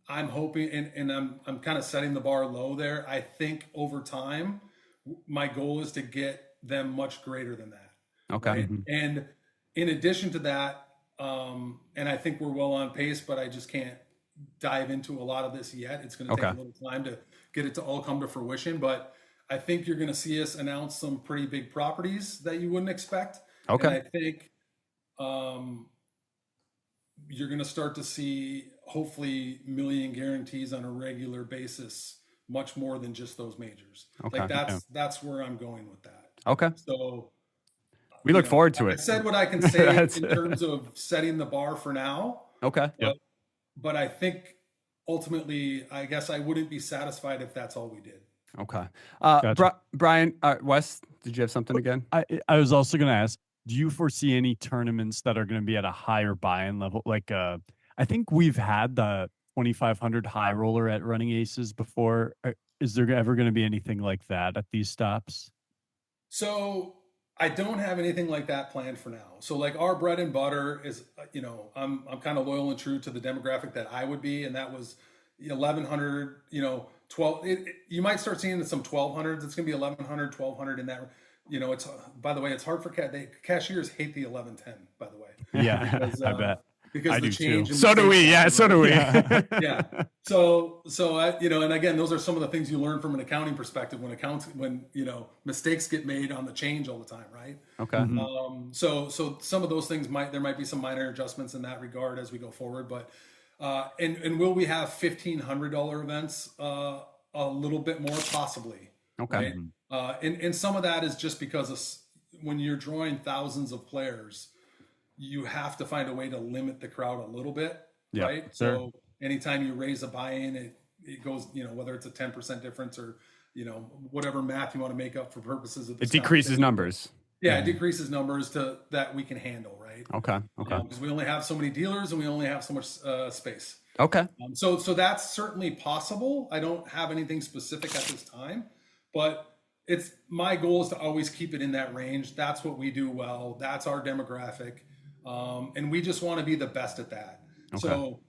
I'm hoping, and I'm kind of setting the bar low there. I think over time, my goal is to get them much greater than that, Okay. right? Mhm. And in addition to that, and I think we're well on pace, but I just can't dive into a lot of this yet. It's going to take Okay. a little time to get it to all come to fruition, but I think you're going to see us announce some pretty big properties that you wouldn't expect. Okay. And I think you're going to start to see hopefully million guarantees on a regular basis, much more than just those majors. Okay. Like that's where I'm going with that. Okay. So We look forward to I it. said what I can say That's- in terms of setting the bar for now. Okay. But I think ultimately, I guess I wouldn't be satisfied if that's all we did. Okay. Gotcha. Bryan, Wes, did you have something again? I was also going to ask, do you foresee any tournaments that are going to be at a higher buy-in level? Like, I think we've had the 2,500 high roller at Running Aces before. Is there ever going to be anything like that at these stops? So I don't have anything like that planned for now. So like our bread and butter is, I'm kind of loyal and true to the demographic that I would be, and that was 1100, 12. You might start seeing some 1200s. It's going to be 1100, 1200 in that. It's, by the way, it's hard for cashiers hate the 1110. By the way, Yeah, because, I bet. because I the do change. too. In So do we. Yeah. So do we. yeah. So and again, those are some of the things you learn from an accounting perspective when mistakes get made on the change all the time, right? Okay. Mm-hmm. So some of those things there might be some minor adjustments in that regard as we go forward, but and will we have $1,500 events? A little bit more, possibly. Okay. Right? And some of that is just because when you're drawing thousands of players, you have to find a way to limit the crowd a little bit, right? Sure. So anytime you raise a buy-in, it goes, whether it's a 10% difference or, whatever math you want to make up for purposes of this. It decreases numbers. Yeah, it decreases numbers that we can handle, right? Okay. Because we only have so many dealers and we only have so much space. Okay. So that's certainly possible. I don't have anything specific at this time, but my goal is to always keep it in that range. That's what we do well. That's our demographic. And we just want to be the best at that. Okay. So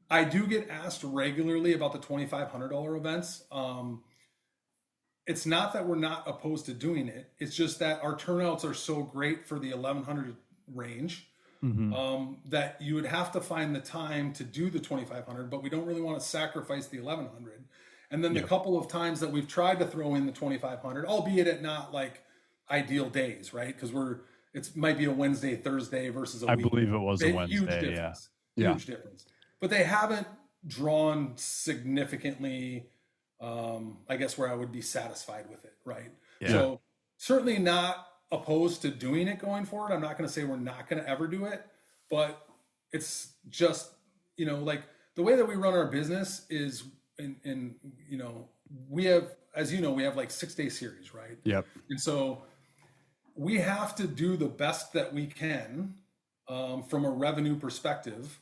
I do get asked regularly about the $2,500 events. It's not that we're not opposed to doing it. It's just that our turnouts are so great for the 1,100 range that you would have to find the time to do the 2,500, but we don't really want to sacrifice the 1,100. And then the couple of times that we've tried to throw in the 2,500, albeit at not like ideal days, right? Because it might be a Wednesday, Thursday versus a week. I believe it was a Wednesday. Huge difference. Huge difference. But they haven't drawn significantly, I guess, where I would be satisfied with it, right? Yeah. So certainly not opposed to doing it going forward. I'm not going to say we're not going to ever do it, but it's just, like the way that we run our business is we have, as we have like 6-day series, right? Yep. And so we have to do the best that we can from a revenue perspective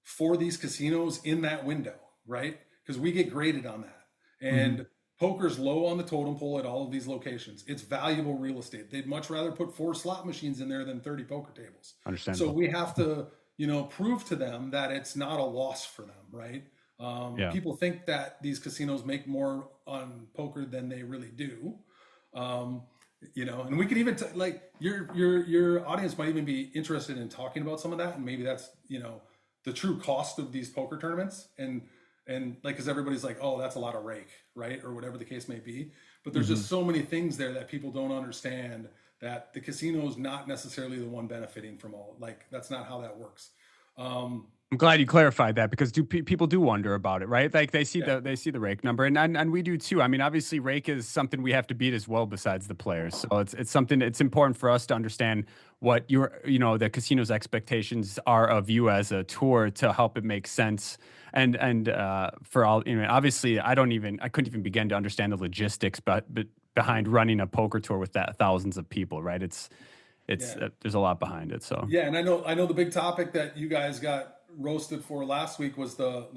for these casinos in that window, right? Because we get graded on that. And poker's low on the totem pole at all of these locations. It's valuable real estate. They'd much rather put 4 slot machines in there than 30 poker tables. Understandable. So we have to, prove to them that it's not a loss for them, right? People think that these casinos make more on poker than they really do. And we could even your audience might even be interested in talking about some of that, and maybe that's the true cost of these poker tournaments, and like, because everybody's like, oh, that's a lot of rake, right, or whatever the case may be. But there's just so many things there that people don't understand, that the casino is not necessarily the one benefiting from all. Like, that's not how that works. I'm glad you clarified that, because people do wonder about it, right? Like they see the rake number, and we do too. I mean, obviously rake is something we have to beat as well besides the players. So it's something, it's important for us to understand what the casino's expectations are of you as a tour to help it make sense. And for all, obviously I couldn't even begin to understand the logistics but behind running a poker tour with thousands of people, right? It's there's a lot behind it. So and I know the big topic that you guys got roasted for last week was the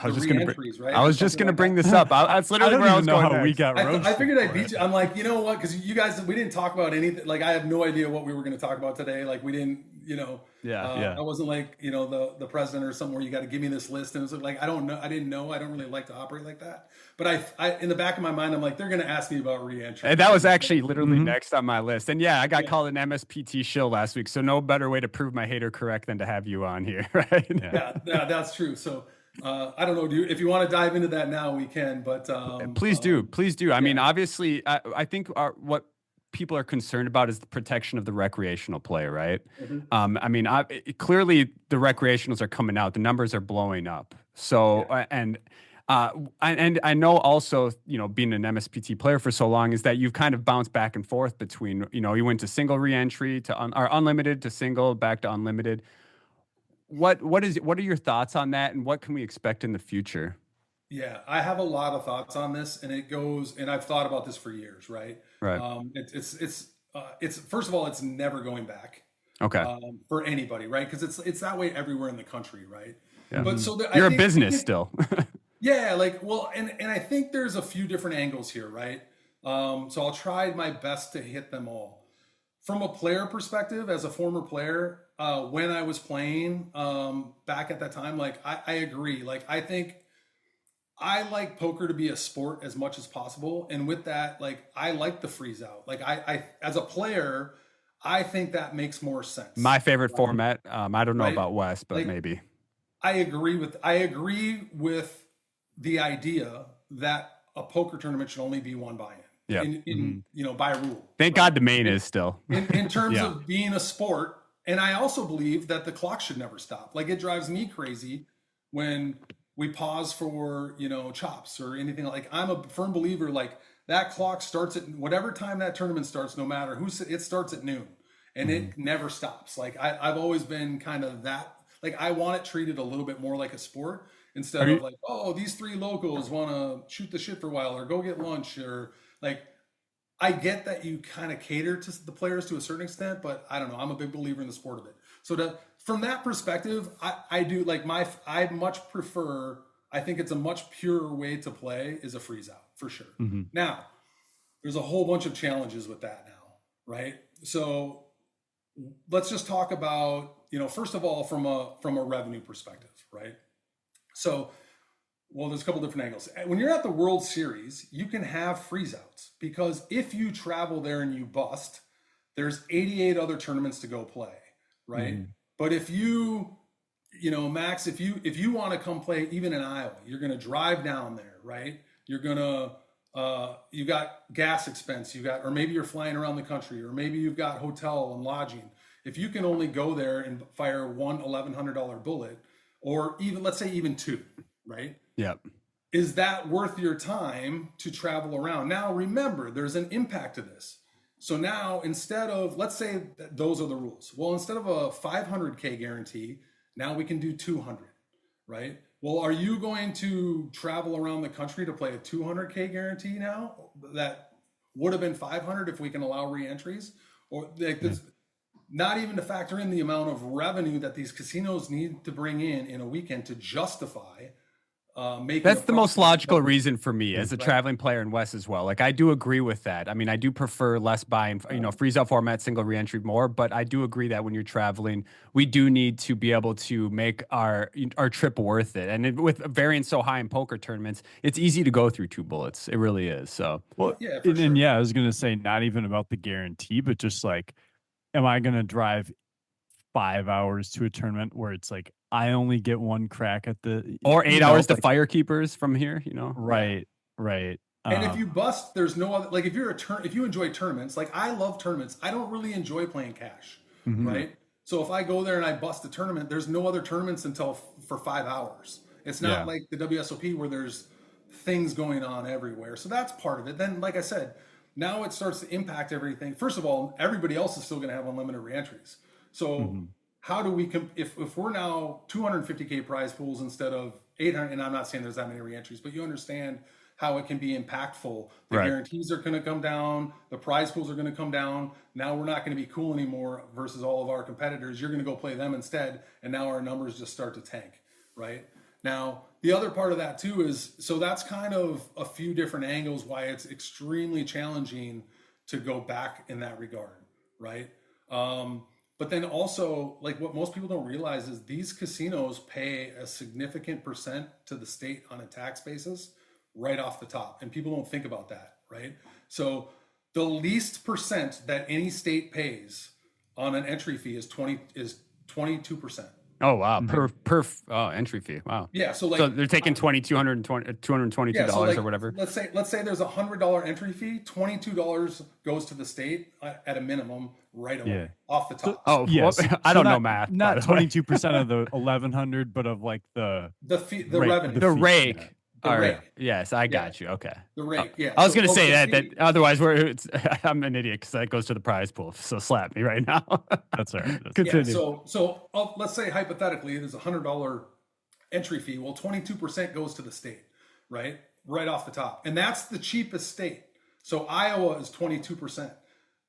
re-entries, right? I was just gonna bring this up. That's literally where I was going. How we got roasted. I figured I'd beat you. I'm like, you know what? Because you guys, we didn't talk about anything. Like, I have no idea what we were going to talk about today. Like, we didn't, I wasn't like, the president or something where you got to give me this list. And it was like, I don't know. I didn't know. I don't really like to operate like that. But I in the back of my mind, I'm like, they're going to ask me about re-entry. And that was actually literally next on my list. And I got called an MSPT shill last week. So no better way to prove my hater correct than to have you on here, right? Yeah, that's true. So I don't know, if you want to dive into that now, we can, but please do. I mean, obviously, I think what people are concerned about is the protection of the recreational player, right? I mean, clearly the recreationals are coming out, the numbers are blowing up. So and I know also, being an MSPT player for so long, is that you've kind of bounced back and forth between, you went to single reentry or unlimited to single, back to unlimited. What are your thoughts on that, and what can we expect in the future? Yeah, I have a lot of thoughts on this, and it goes, and I've thought about this for years, right? Right. It's first of all, it's never going back. Okay. For anybody, right? Because it's that way everywhere in the country, right? Yeah. But so you're a business still. Yeah, and I think there's a few different angles here, right? So I'll try my best to hit them all. from a player perspective, as a former player, when I was playing back at that time, like I agree. Like I think I like poker to be a sport as much as possible, and with that, like I like the freeze out. Like I as a player, I think that makes more sense. My favorite right? format. I don't know Right? about Wes, but Like maybe. I agree with the idea that a poker tournament should only be one buy-in. Yeah. In by rule. Thank right? God the main is still. In terms Yeah. of being a sport, and I also believe that the clock should never stop. Like it drives me crazy when we pause for chops or anything. Like I'm a firm believer, like that clock starts at whatever time that tournament starts, no matter it starts at noon, and it never stops. Like I've always been kind of that. Like I want it treated a little bit more like a sport instead of like, oh, these three locals want to shoot the shit for a while or go get lunch or like. I get that you kind of cater to the players to a certain extent, but I don't know. I'm a big believer in the sport of it. So from that perspective, I do like I much prefer. I think it's a much purer way to play is a freeze out for sure. Now, there's a whole bunch of challenges with that now, right? So let's just talk about first of all from a revenue perspective, right? So. Well, there's a couple different angles. When you're at the World Series, you can have freeze outs because if you travel there and you bust, there's 88 other tournaments to go play, right? But if Max, if you want to come play even in Iowa, you're going to drive down there, right? You're going to you got gas expense, or maybe you're flying around the country, or maybe you've got hotel and lodging. If you can only go there and fire one $1,100 bullet, or even let's say even two, right? Yep. Is that worth your time to travel around? Now, remember, there's an impact to this. So now, instead of, let's say that those are the rules. Well, instead of a 500K guarantee, now we can do 200, right? Well, are you going to travel around the country to play a 200K guarantee now that would have been 500 if we can allow re-entries? Or like this, not even to factor in the amount of revenue that these casinos need to bring in a weekend to justify that's the most logical reason for me as a traveling player in West as well. Like I do agree with that. I mean, I do prefer less buy-in, freeze out format, single reentry more, but I do agree that when you're traveling, we do need to be able to make our trip worth it. And with variance so high in poker tournaments, it's easy to go through two bullets. It really is. So, well, yeah, and I was going to say not even about the guarantee, but just like, am I going to drive 5 hours to a tournament where it's like I only get one crack at or 8 hours to firekeepers from here, right. And if you bust, there's no other, like if you enjoy tournaments, like I love tournaments, I don't really enjoy playing cash, right? So if I go there and I bust a tournament, there's no other tournaments for 5 hours. It's not like the WSOP where there's things going on everywhere. So that's part of it. Then, like I said, now it starts to impact everything. First of all, everybody else is still going to have unlimited reentries. So how do we, if we're now 250K prize pools instead of 800, and I'm not saying there's that many reentries, but you understand how it can be impactful. The guarantees are going to come down. The prize pools are going to come down. Now we're not going to be cool anymore versus all of our competitors. You're going to go play them instead. And now our numbers just start to tank, right? Now, the other part of that too is, so that's kind of a few different angles why it's extremely challenging to go back in that regard, right? But then also, like what most people don't realize is these casinos pay a significant percent to the state on a tax basis right off the top. And people don't think about that, right? So the least percent that any state pays on an entry fee is 22%. Oh wow, per entry fee. Wow. Yeah, so they're taking $222 or whatever. Let's say there's $100 entry fee, $22 goes to the state at a minimum right away off the top. I don't know math. Not 22% of the 1,100, but of like the revenue, the rake. The All right. rake. Yes, I got you. Okay. The rake. Yeah. I was going to say that otherwise I'm an idiot because that goes to the prize pool. So slap me right now. That's all right. Continue. Yeah, so let's say hypothetically there's $100 entry fee. Well, 22% goes to the state, right? Right off the top. And that's the cheapest state. So Iowa is 22%.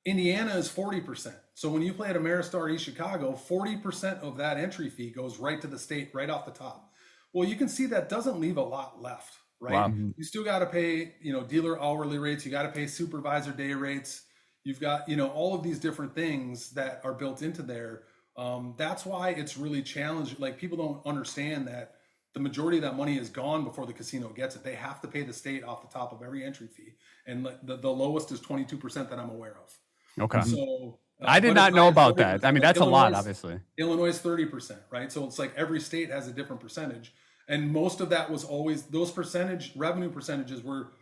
Indiana is 40%. So when you play at Ameristar East Chicago, 40% of that entry fee goes right to the state right off the top. Well, you can see that doesn't leave a lot left, right? Wow. You still got to pay, dealer hourly rates. You got to pay supervisor day rates. You've got, all of these different things that are built into there. That's why it's really challenging. Like, people don't understand that the majority of that money is gone before the casino gets it. They have to pay the state off the top of every entry fee. And the lowest is 22% that I'm aware of. Okay. So I did not know about that. I mean, that's a lot, obviously. Illinois is 30%, right? So it's like every state has a different percentage. And most of that was always, those revenue percentages were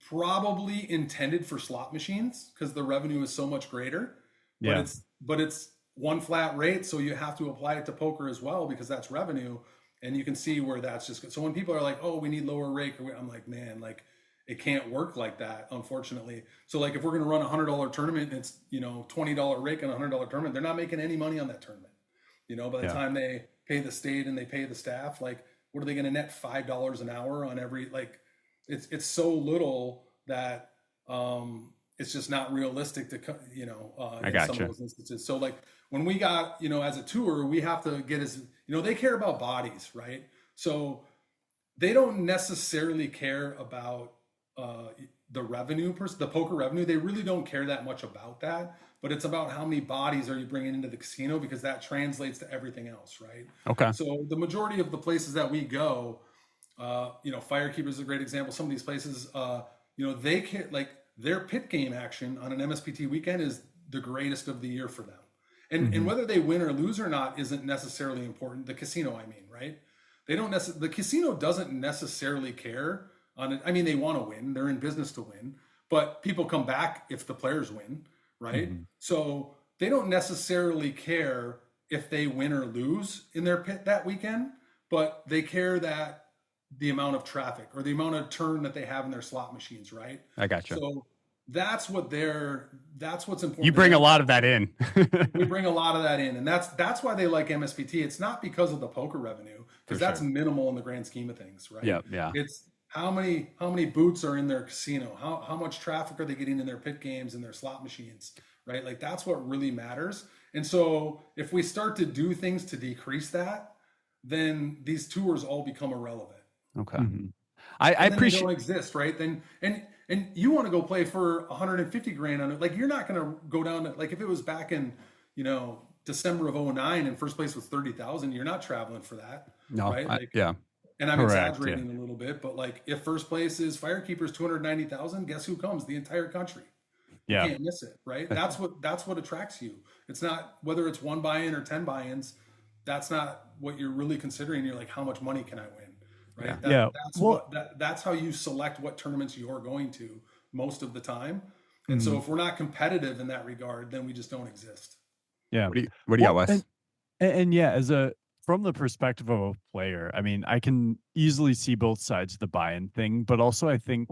probably intended for slot machines because the revenue is so much greater. But it's one flat rate, so you have to apply it to poker as well because that's revenue. And you can see where that's just good. So when people are like, oh, we need lower rate, I'm like, man, like, it can't work like that, unfortunately. So like, if we're going to run a $100 tournament and it's, $20 rake on a $100 tournament, they're not making any money on that tournament. By the time they pay the state and they pay the staff, like, what are they going to net $5 an hour on every, like, it's so little that it's just not realistic to, in some of those instances. So like, when we got, as a tour, we have to get they care about bodies, right? So they don't necessarily care about the revenue, the poker revenue. They really don't care that much about that, but it's about how many bodies are you bringing into the casino, because that translates to everything else, right? Okay. So the majority of the places that we go, Firekeeper is a great example. Some of these places, they care, like, their pit game action on an MSPT weekend is the greatest of the year for them. And whether they win or lose or not isn't necessarily important. The casino, I mean, right? The casino doesn't necessarily care on it. I mean, they want to win. They're in business to win, but people come back if the players win, right? So they don't necessarily care if they win or lose in their pit that weekend, but they care that the amount of traffic or the amount of turn that they have in their slot machines, right? I gotcha. So that's what's important. You bring a lot of that in. We bring a lot of that in, and that's why they like MSPT. It's not because of the poker revenue, because that's minimal in the grand scheme of things, right? Yeah. It's how many boots are in their casino, how much traffic are they getting in their pit games and their slot machines, right? Like, that's what really matters. And so if we start to do things to decrease that, then these tours all become irrelevant. Okay. I appreciate they don't exist, right? Then and you want to go play for 150 grand on it. Like, you're not going to go down to, like, if it was back in, December of 2009 and first place was 30,000, you're not traveling for that. No, right? And I'm exaggerating a little bit, but like, if first place is Firekeeper's 290,000, guess who comes? The entire country. You can't miss it, right? That's what attracts you. It's not whether it's 1 buy-in or 10 buy-ins. That's not what you're really considering. You're like, how much money can I win? Right. That's how you select what tournaments you're going to most of the time. And so if we're not competitive in that regard, then we just don't exist. Yeah. What do you got, Wes? And yeah, from the perspective of a player, I mean, I can easily see both sides of the buy-in thing, but also I think,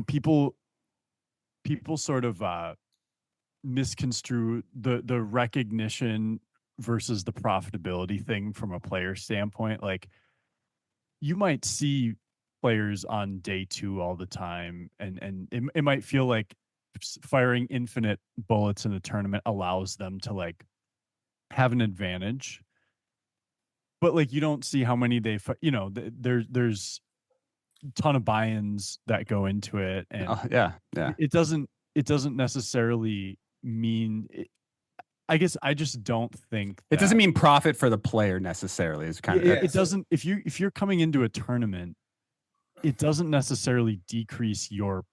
people sort of misconstrue the recognition versus the profitability thing from a player standpoint. Like, you might see players on day 2 all the time, and it might feel like firing infinite bullets in a tournament allows them to, like, have an advantage. But, like, you don't see how many there's a ton of buy-ins that go into it, and it doesn't necessarily mean I guess I just don't think it doesn't mean profit for the player necessarily. It's kind of it doesn't. If you're coming into a tournament, it doesn't necessarily decrease your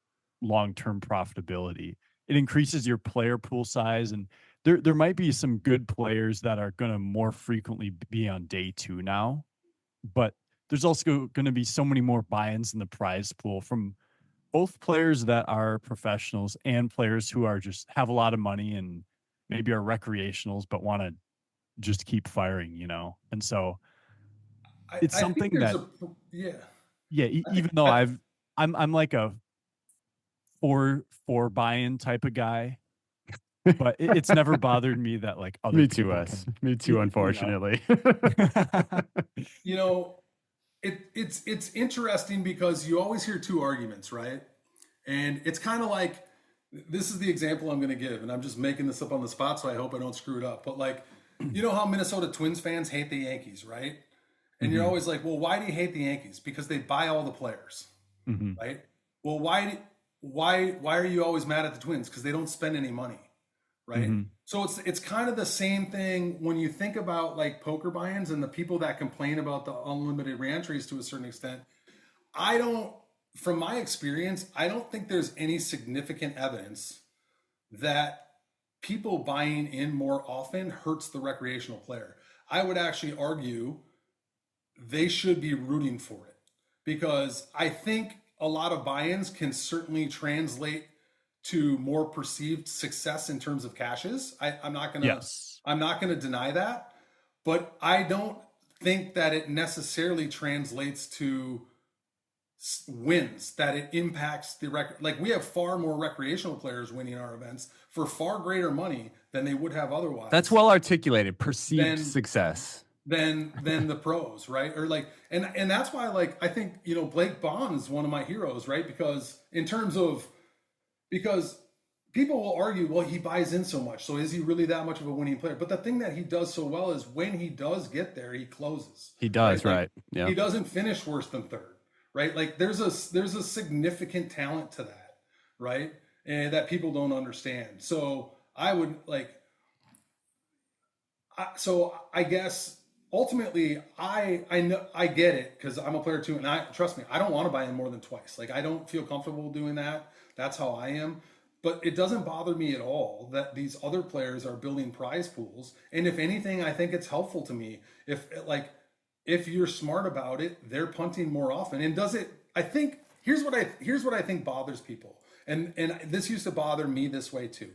long-term profitability. It increases your player pool size, and there might be some good players that are going to more frequently be on day 2 now, but there's also going to be so many more buy-ins in the prize pool from both players that are professionals and players who are just have a lot of money and maybe are recreationals but want to just keep firing, And so it's something that even though I'm like a 4 buy-in type of guy, but it's never bothered me that, like, other me too, unfortunately. It's interesting because you always hear 2 arguments, right? And it's kind of like, this is the example I'm going to give, and I'm just making this up on the spot, so I hope I don't screw it up. But, like, you know how Minnesota Twins fans hate the Yankees, right? And you're always like, well, why do you hate the Yankees? Because they buy all the players, right? Well, why are you always mad at the Twins? Because they don't spend any money, right? Mm-hmm. So it's kind of the same thing when you think about like poker buy-ins and the people that complain about the unlimited reentries to a certain extent. I don't, from my experience, I don't think there's any significant evidence that people buying in more often hurts the recreational player. I would actually argue they should be rooting for it, because I think a lot of buy-ins can certainly translate to more perceived success in terms of cashes. I'm not gonna Yes. I'm not gonna deny that, but I don't think that it necessarily translates to wins, that it impacts the record. Like, we have far more recreational players winning our events for far greater money than they would have otherwise. That's well articulated. Perceived Then- success. than the pros, right? Or like, and that's why, like, I think, you know, Blake Bond is one of my heroes, right? Because people will argue, well, he buys in so much, so is he really that much of a winning player? But the thing that he does so well is when he does get there, he closes. He does, Like, right? Yeah. he doesn't finish worse than third, right? Like, there's a significant talent to that, right? And that people don't understand. So I would like, so I guess ultimately I know, I get it, because I'm a player too, and I, trust me, I don't want to buy in more than twice. Like, I don't feel comfortable doing that. That's how I am. But it doesn't bother me at all that these other players are building prize pools. And if anything, I think it's helpful to me. If you're smart about it, they're punting more often. And does it, I think, here's what I think bothers people. And this used to bother me this way too.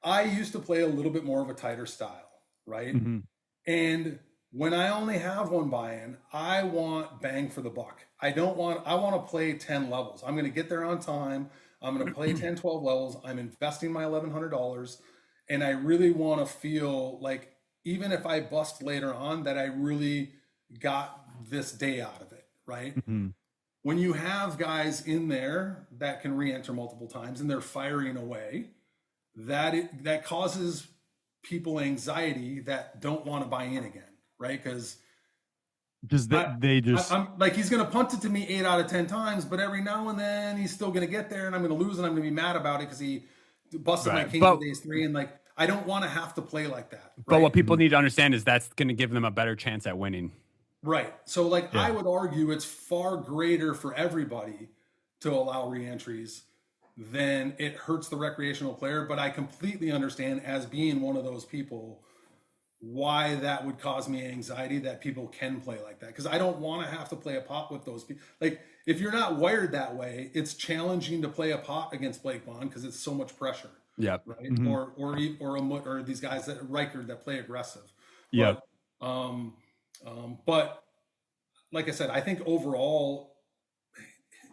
I used to play a little bit more of a tighter style, right? Mm-hmm. And when I only have one buy-in, I want bang for the buck. I want to play 10 levels. I'm going to get there on time. I'm going to play 10, 12 levels. I'm investing my $1,100. And I really want to feel like, even if I bust later on, that I really got this day out of it, right? Mm-hmm. When you have guys in there that can re-enter multiple times and they're firing away, that causes people anxiety that don't want to buy in again, right? Because they just, I'm like, he's going to punt it to me 8 out of 10 times, but every now and then he's still going to get there, and I'm going to lose, and I'm going to be mad about it because he busted my king in days 3, and like, I don't want to have to play like that. Right? But what people need to understand is that's going to give them a better chance at winning. Right. So like, Yeah. I would argue it's far greater for everybody to allow reentries than it hurts the recreational player. But I completely understand, as being one of those people, why that would cause me anxiety that people can play like that. Because I don't want to have to play a pot with those people. Like, if you're not wired that way, it's challenging to play a pot against Blake Bond because it's so much pressure. Yeah. Right. Mm-hmm. Or these guys that Riker that play aggressive. yeah. But like I said, I think overall,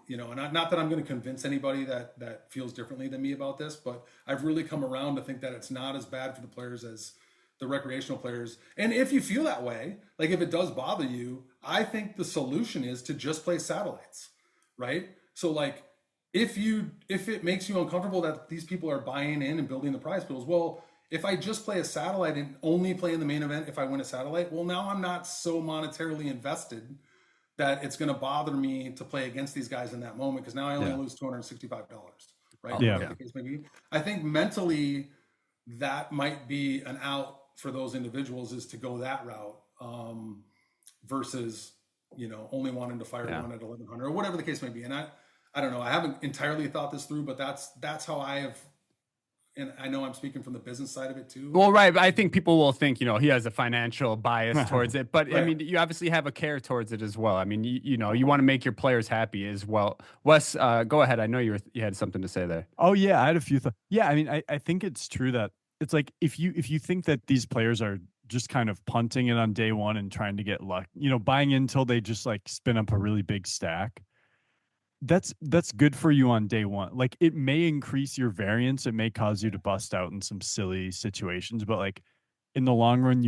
you know, and not that I'm going to convince anybody that feels differently than me about this, but I've really come around to think that it's not as bad for the players as the recreational players. And if you feel that way, like, if it does bother you, I think the solution is to just play satellites, right? So like, if it makes you uncomfortable that these people are buying in and building the prize pools, well, if I just play a satellite and only play in the main event if I win a satellite, well, now I'm not so monetarily invested that it's going to bother me to play against these guys in that moment, because now I only lose $265, right? Yeah. Whatever the case may be. I think mentally that might be an out for those individuals, is to go that route, versus, you know, only wanting to fire one at 1,100 or whatever the case may be. And I don't know. I haven't entirely thought this through, but that's how I have. And I know I'm speaking from the business side of it too. Well, right. But I think people will think, you know, he has a financial bias towards it. But Right. I mean, you obviously have a care towards it as well. I mean, you know, you want to make your players happy as well. Wes, go ahead. I know you had something to say there. Oh yeah, I had a few thoughts. Yeah, I mean, I think it's true that it's like, if you think that these players are just kind of punting it on day one and trying to get luck, you know, buying in until they just like spin up a really big stack, that's good for you on day one. Like, it may increase your variance, it may cause you to bust out in some silly situations, but like, in the long run,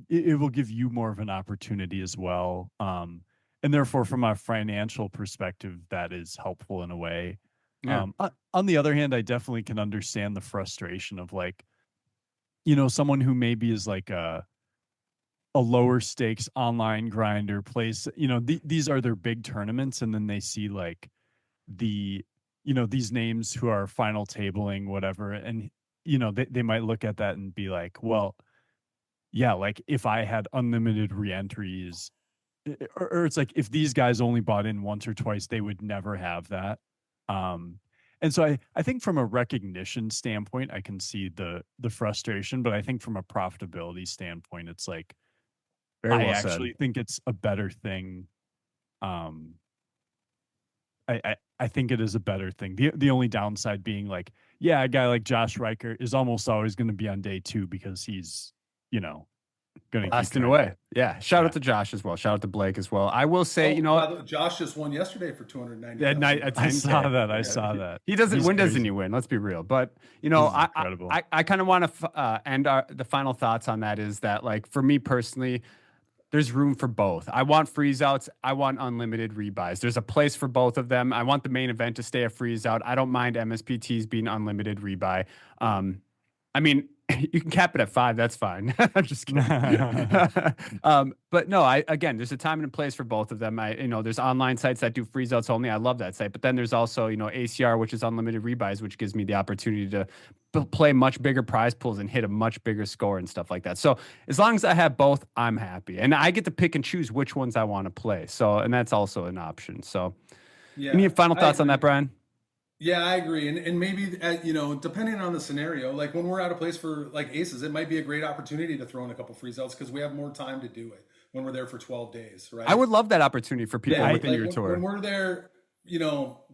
it will give you more of an opportunity as well. And therefore, from a financial perspective, that is helpful in a way. Yeah. On the other hand, I definitely can understand the frustration of, like, you know, someone who maybe is like a lower stakes online grinder, plays, you know, these are their big tournaments, and then they see like the, these names who are final tabling, whatever. And, they might look at that and be like, well, yeah, like if I had unlimited reentries, or it's like if these guys only bought in once or twice, they would never have that. Um, and so I think from a recognition standpoint, I can see the frustration, but I think from a profitability standpoint, it's like Very I well said. actually think it's a better thing. Um, I think it is a better thing. The only downside being like, yeah, a guy like Josh Riker is almost always going to be on day 2 because he's, going to keep Blasting trying. away. Yeah. Shout Yeah. out to Josh as well. Shout out to Blake as well. I will say, Oh, by the way, Josh just won yesterday for 290. at night at I 10K. saw that. I Yeah. saw that. He doesn't He's win, doesn't crazy. he win? Let's be real. But This is incredible. I kind of want to end the final thoughts on that is that, like, for me personally, there's room for both. I want freeze outs. I want unlimited rebuys. There's a place for both of them. I want the main event to stay a freeze out. I don't mind MSPTs being unlimited rebuy. I mean, you can cap it at 5. That's fine. I'm just kidding. But no, again, there's a time and a place for both of them. There's online sites that do freeze outs only. I love that site. But then there's also, ACR, which is unlimited rebuys, which gives me the opportunity to play much bigger prize pools and hit a much bigger score and stuff like that. So as long as I have both, I'm happy. And I get to pick and choose which ones I want to play. So, and that's also an option. So Yeah. any final thoughts on that, Brian? Yeah, I agree. And maybe, depending on the scenario, like when we're at a place for like aces, it might be a great opportunity to throw in a couple freeze outs because we have more time to do it when we're there for 12 days, right? I would love that opportunity for people within your tour. When we're there,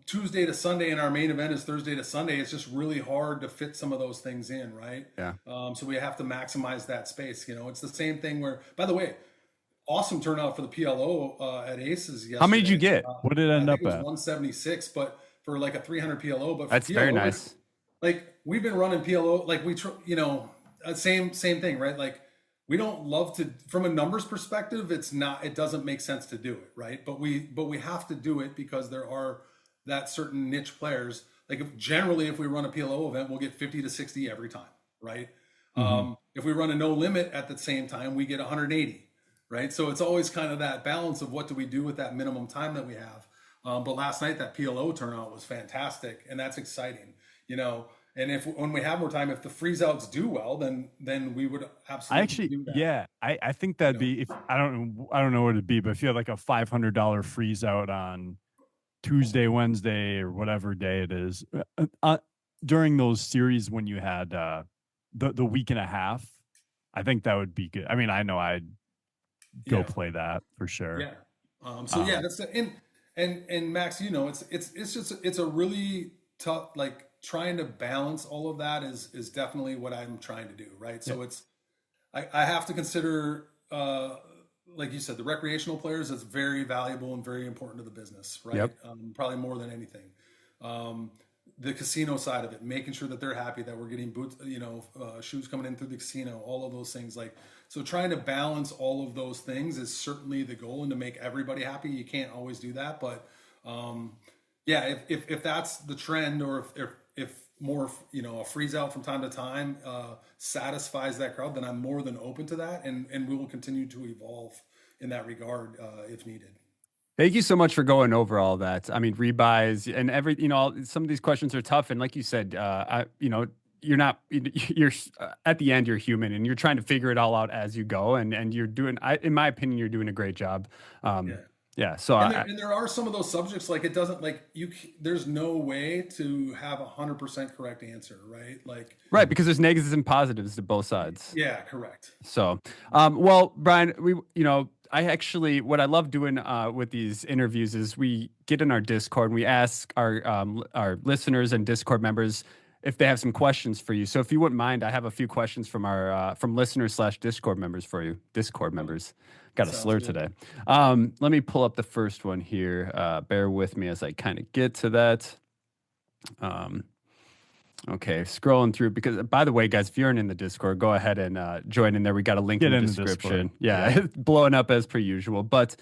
Tuesday to Sunday and our main event is Thursday to Sunday, it's just really hard to fit some of those things in, right? Yeah. So we have to maximize that space. It's the same thing where, by the way, awesome turnout for the PLO at Aces yesterday. How many did you get? What did it end up it was at? 176, but for like a 300 PLO. But for That's PLO, very nice. Like we've been running PLO, like same thing, right? Like we don't love to, from a numbers perspective, it doesn't make sense to do it, right? But we have to do it because there are that certain niche players. Like if we run a PLO event, we'll get 50 to 60 every time, right? Mm-hmm. If we run a no limit at the same time, we get 180, right? So it's always kind of that balance of what do we do with that minimum time that we have. But last night that PLO turnout was fantastic, and that's exciting, And when we have more time, if the freeze outs do well, then we would absolutely do that. Yeah, I think that'd be, if I don't know what it'd be, but if you had like a $500 freeze out on Tuesday, Wednesday, or whatever day it is, during those series when you had the week and a half, I think that would be good. I mean, I know I'd go play that for sure. Yeah. That's and Max, it's a really tough, like trying to balance all of that is definitely what I'm trying to do, right? So I have to consider, like you said, the recreational players is very valuable and very important to the business, right? Yep. Probably more than anything. The casino side of it, making sure that they're happy that we're getting boots, shoes coming in through the casino, all of those things. Like, so trying to balance all of those things is certainly the goal, and to make everybody happy. You can't always do that, but if that's the trend, or if more, a freeze out from time to time satisfies that crowd, then I'm more than open to that, and we will continue to evolve in that regard if needed. Thank you so much for going over all that. I mean, rebuys and some of these questions are tough. And like you said, you're at the end, you're human and you're trying to figure it all out as you go. And you're doing, in my opinion, you're doing a great job. Yeah. So and there are some of those subjects, like it doesn't, like there's no way to have 100% correct answer, right? Like, right. Because there's negatives and positives to both sides. Yeah, correct. So, well, Brian, what I love doing with these interviews is we get in our Discord and we ask our listeners and Discord members if they have some questions for you. So if you wouldn't mind, I have a few questions from our from listeners / Discord members for you. Discord members. Got a slur today. Let me pull up the first one here. Bear with me as I kind of get to that. Okay, scrolling through, because by the way, guys, if you're in the Discord, go ahead and join in there. We got a link in the description. Yeah, it's blowing up as per usual. But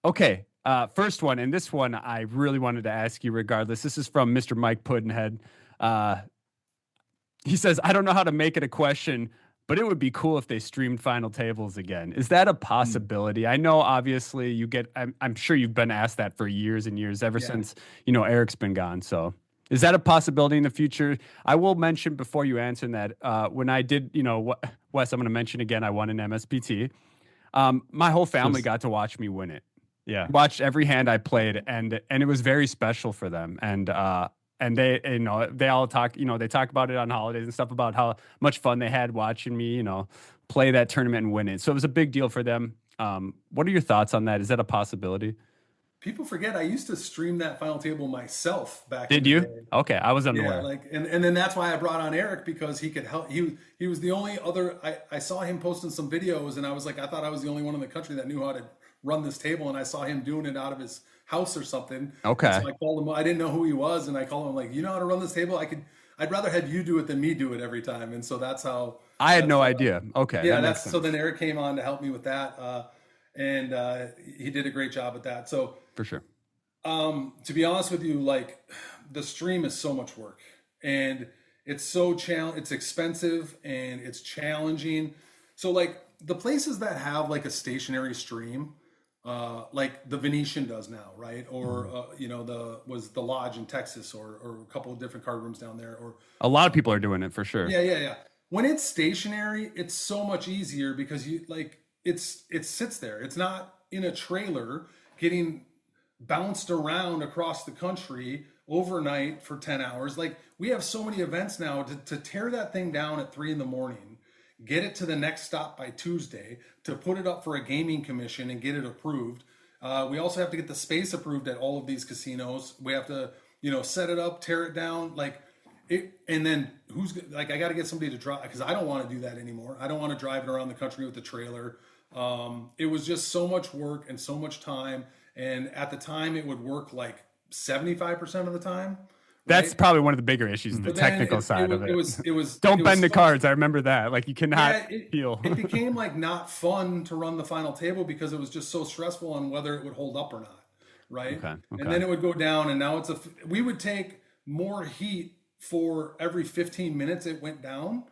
okay, first one, and this one I really wanted to ask you regardless. This is from Mr. Mike Puddinhead. He says, I don't know how to make it a question, but it would be cool if they streamed final tables again. Is that a possibility? I know obviously I'm sure you've been asked that for years and years, ever Yeah. since, Eric's been gone. So is that a possibility in the future? I will mention before you answer that, when I did, Wes, I'm going to mention again, I won an MSPT. My whole family Just got to watch me win it. yeah. Watched every hand I played, and it was very special for them. And they, they all talk, they talk about it on holidays and stuff about how much fun they had watching me, play that tournament and win it. So it was a big deal for them. What are your thoughts on that? Is that a possibility? People forget I used to stream that final table myself back in Did the you? day. Okay, I was Yeah, unaware. like and then that's why I brought on Eric, because he could help. He was the only other. I saw him posting some videos, and I was like, I thought I was the only one in the country that knew how to run this table, and I saw him doing it out of his house or something. Okay. And so I called him. I didn't know who he was, and I called him like, you know how to run this table? I'd rather have you do it than me do it every time. And so that's how. I had that's no how- idea. Okay, Yeah, that makes that's sense. so. Then Eric came on to help me with that, and he did a great job at that. So. For sure. To be honest with you, like the stream is so much work, and it's so it's expensive and it's challenging. So like the places that have like a stationary stream, like the Venetian does now, right? Or the Lodge in Texas, or a couple of different card rooms down there, or A lot of people are doing it for sure. yeah. When it's stationary, it's so much easier because it sits there. It's not in a trailer getting bounced around across the country overnight for 10 hours. Like we have so many events now to tear that thing down at 3 a.m, get it to the next stop by Tuesday, to put it up for a gaming commission and get it approved. We also have to get the space approved at all of these casinos. We have to, set it up, tear it down, and then I got to get somebody to drive, because I don't want to do that anymore. I don't want to drive it around the country with the trailer. It was just so much work and so much time. And at the time, it would work like 75% of the time. That's right? probably one of the bigger issues, the But then technical side of it. It was Don't it bend was the fun. cards. I remember that. Like you cannot heal. It became like not fun to run the final table because it was just so stressful on whether it would hold up or not, right? Okay. And then it would go down, and now we would take more heat for every 15 minutes it went down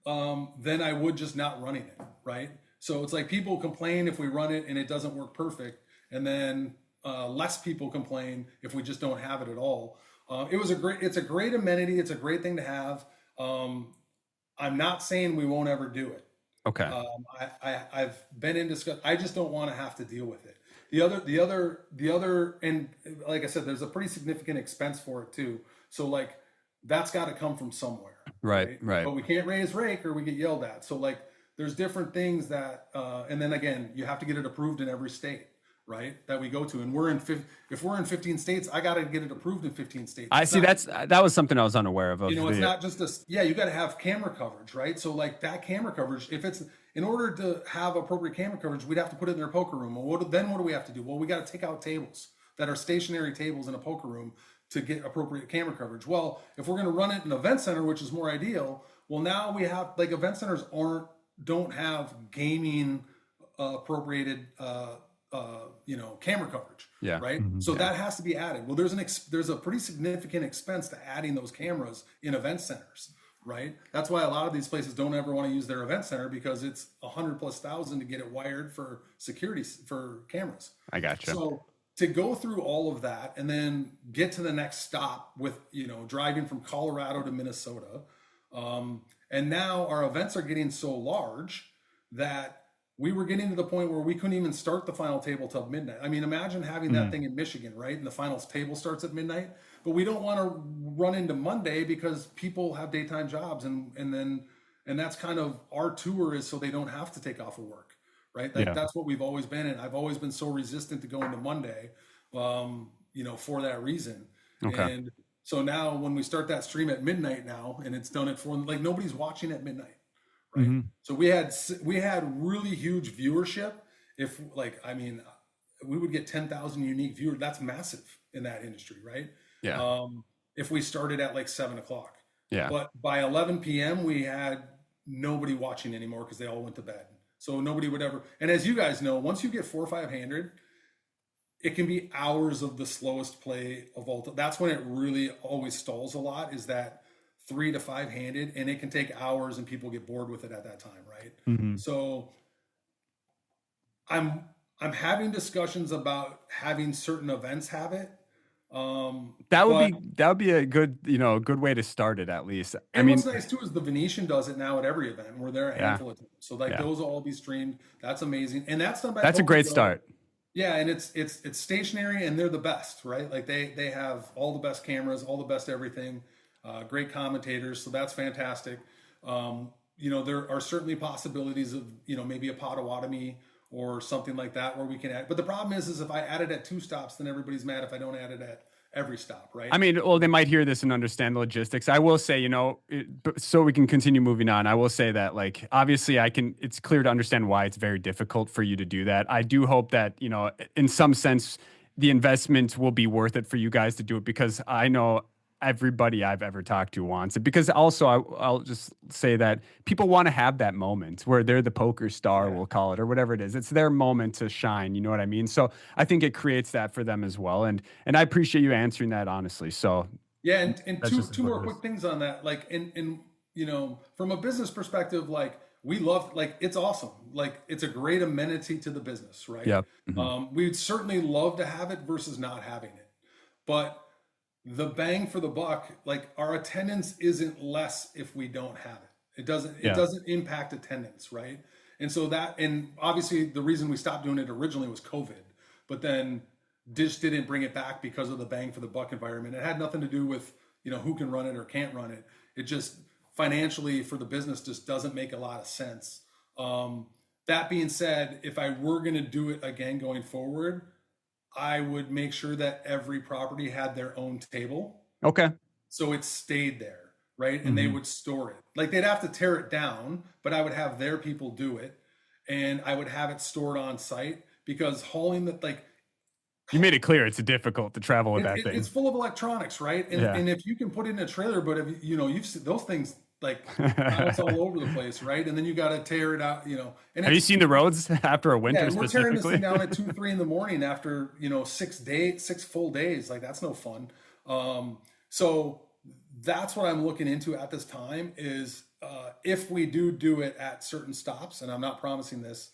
than I would just not running it, right? So it's like people complain if we run it and it doesn't work perfect, and then less people complain if we just don't have it at all. It's a great amenity. It's a great thing to have. I'm not saying we won't ever do it. Okay. I've been in discussion. I just don't want to have to deal with it. The other, and like I said, there's a pretty significant expense for it too. So like that's got to come from somewhere. Right. But we can't raise rake or we get yelled at. So like there's different things that, and then again, you have to get it approved in every state, right? That we go to. And if we're in 15 states, I got to get it approved in 15 states. I see. That was something I was unaware of. It's not just you got to have camera coverage, right? So like that camera coverage, in order to have appropriate camera coverage, we'd have to put it in their poker room. Well, then what do we have to do? Well, we got to take out tables that are stationary tables in a poker room to get appropriate camera coverage. Well, if we're going to run it in an event center, which is more ideal, well, now we have like event centers don't have gaming appropriated camera coverage. Yeah. Right. Mhm. So that has to be added. Well, there's a pretty significant expense to adding those cameras in event centers. Right. That's why a lot of these places don't ever want to use their event center, because it's $100,000+ to get it wired for security for cameras. I gotcha. So to go through all of that and then get to the next stop with, driving from Colorado to Minnesota. And now our events are getting so large that we were getting to the point where we couldn't even start the final table till midnight. I mean, imagine having that thing in Michigan, right? And the final table starts at midnight, but we don't want to run into Monday because people have daytime jobs. And that's kind of our tour, is so they don't have to take off of work. Right. That's what we've always been. And I've always been so resistant to going to Monday, for that reason. Okay. And so now when we start that stream at midnight now, and it's done at 4, like nobody's watching at midnight. Right. Mm-hmm. So we had really huge viewership. We would get 10,000 unique viewers. That's massive in that industry. Right. Yeah. If we started at like 7:00. Yeah. But by 11 p.m. we had nobody watching anymore because they all went to bed. So nobody would ever, and as you guys know, once you get 4 or 500, it can be hours of the slowest play of all. That's when it really always stalls a lot, is that 3 to 5 handed, and it can take hours and people get bored with it at that time, right? Mm-hmm. So I'm having discussions about having certain events have it. That But would be a good, good way to start it at least. I and what's mean, nice too is the Venetian does it now at every event. We're there a yeah, handful of times. So like yeah. those will all be streamed. That's amazing. And that's done by That's a Poker great Go. start. Yeah, and it's stationary and they're the best, right? Like they have all the best cameras, all the best everything, great commentators, so that's fantastic. There are certainly possibilities of maybe a Potawatomi or something like that where we can add. But the problem is if I add it at 2 stops, then everybody's mad if I don't add it at every stop, right? I mean, well, they might hear this and understand the logistics. I will say, so we can continue moving on. I will say that, like, obviously, it's clear to understand why it's very difficult for you to do that. I do hope that, in some sense, the investment will be worth it for you guys to do it because I know everybody I've ever talked to wants it. Because also, I'll just say that people want to have that moment where they're the poker star, Yeah. we'll call it, or whatever it is. It's their moment to shine. You know what I mean? So I think it creates that for them as well. And I appreciate you answering that honestly. So Yeah, and that's just two what more it is. quick things on that. Like in from a business perspective, like we love, like it's awesome. Like it's a great amenity to the business, right? Yep. Mhm. We'd certainly love to have it versus not having it. But the bang for the buck, like our attendance isn't less if we don't have it. It Yeah. doesn't impact attendance, right? And so and obviously the reason we stopped doing it originally was COVID, but then Dish didn't bring it back because of the bang for the buck environment. It had nothing to do with, who can run it or can't run it. It just financially for the business just doesn't make a lot of sense. That being said, if I were going to do it again going forward, I would make sure that every property had their own table. Okay. So it stayed there, right? And they Mm-hmm. would store it. Like they'd have to tear it down, but I would have their people do it. And I would have it stored on site because hauling the, like, You made it clear it's difficult to travel with that it's thing. full of electronics, right? And Yeah. and if you can put it in a trailer, but if you've seen those things like bounce all over the place, right? And then you got to tear it out, and Have you it's seen the roads after a yeah, winter and we're tearing this thing specifically? down at 2, 3 in the morning after 6 full days. Like that's no fun. So that's what I'm looking into at this time is if we do it at certain stops, and I'm not promising this,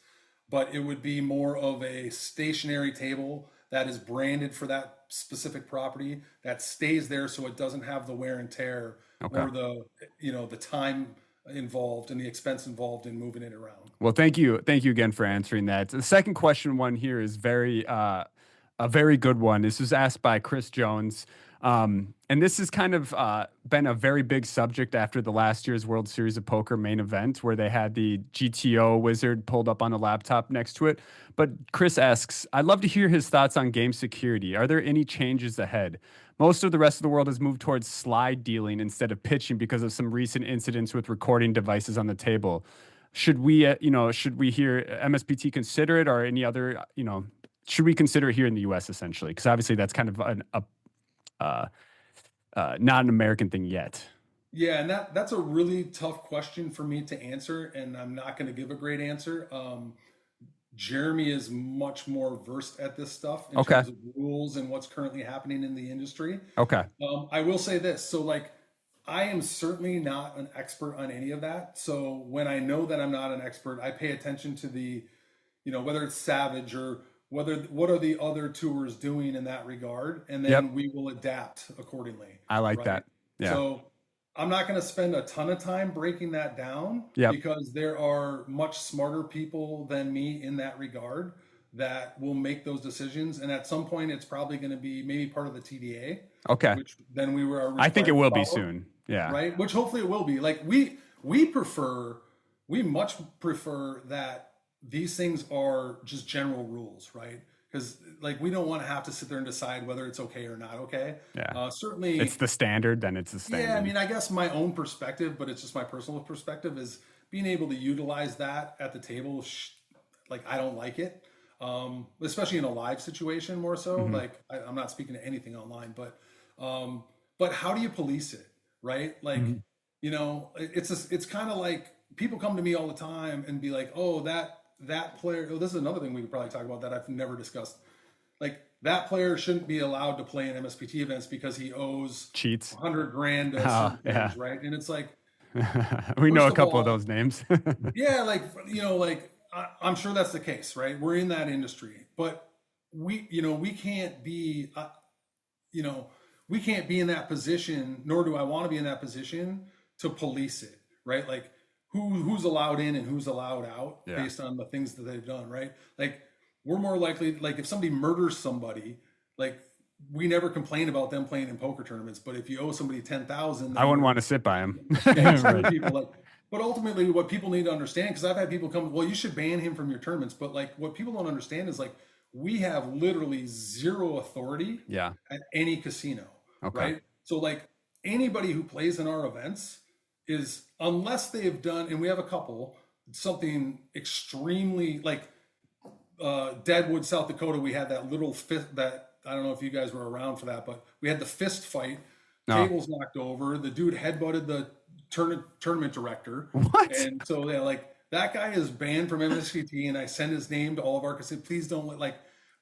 but it would be more of a stationary table that is branded for that specific property that stays there so it doesn't have the wear and tear Okay. or the time involved and the expense involved in moving it around. Well, thank you. Thank you again for answering that. The second question one here is a very good one. This was asked by Chris Jones. And this has kind of been a very big subject after the last year's World Series of Poker main event, where they had the GTO wizard pulled up on a laptop next to it. But Chris asks, I'd love to hear his thoughts on game security. Are there any changes ahead? Most of the rest of the world has moved towards slide dealing instead of pitching because of some recent incidents with recording devices on the table. Should we hear MSPT consider it or any other, should we consider it here in the U.S. essentially? Because obviously that's kind of not an American thing yet. Yeah, and that's a really tough question for me to answer, and I'm not going to give a great answer. Jeremy is much more versed at this stuff in Okay. terms of rules and what's currently happening in the industry. Okay. I will say this. So, like, I am certainly not an expert on any of that. So when I know that I'm not an expert, I pay attention to the, whether it's Savage or what are the other tours doing in that regard, and then Yep. we will adapt accordingly. I like right? that. Yeah. So I'm not going to spend a ton of time breaking that down Yep. because there are much smarter people than me in that regard that will make those decisions. And at some point, it's probably going to be maybe part of the TDA. Okay. Which then we were. I think it will be follow, soon. Yeah. Right. Which hopefully it will be. Like we much prefer that these things are just general rules, right? Because like we don't want to have to sit there and decide whether it's okay or not okay. Yeah. Certainly, It's the standard, then it's the standard. yeah, I mean, I guess my own perspective, but it's just my personal perspective, is being able to utilize that at the table. Like, I don't like it, especially in a live situation more so. Mhm. Like, I'm not speaking to anything online, but how do you police it, right? Like, Mhm. it's kind of like people come to me all the time and be like, oh, that player. Oh, this is another thing we could probably talk about that I've never discussed. like that player shouldn't be allowed to play in MSPT events because he owes Cheats. 100 grand to certain players, right? And it's like, We know first a of couple of all, those names. yeah, like, like I'm sure that's the case, right? We're in that industry, but we can't be, we can't be in that position, nor do I want to be in that position to police it, right? Like who's allowed in and who's allowed out based on the things that they've done, right? Like we're more likely, like if somebody murders somebody, like we never complain about them playing in poker tournaments, but if you owe somebody 10,000, I wouldn't want to sit by him. right. People like, but ultimately what people need to understand, because I've had people come, well, you should ban him from your tournaments, but like what people don't understand is like we have literally zero authority at any casino. Right. So like anybody who plays in our events is, unless they've done, and we have a couple, something extremely like Deadwood, South Dakota, we had that little fist, that I don't know if you guys were around for that, but we had the fist fight, tables knocked over, the dude headbutted the tournament director. What? And so like that guy is banned from MSPT, and I send his name to all of our casinos. Please don't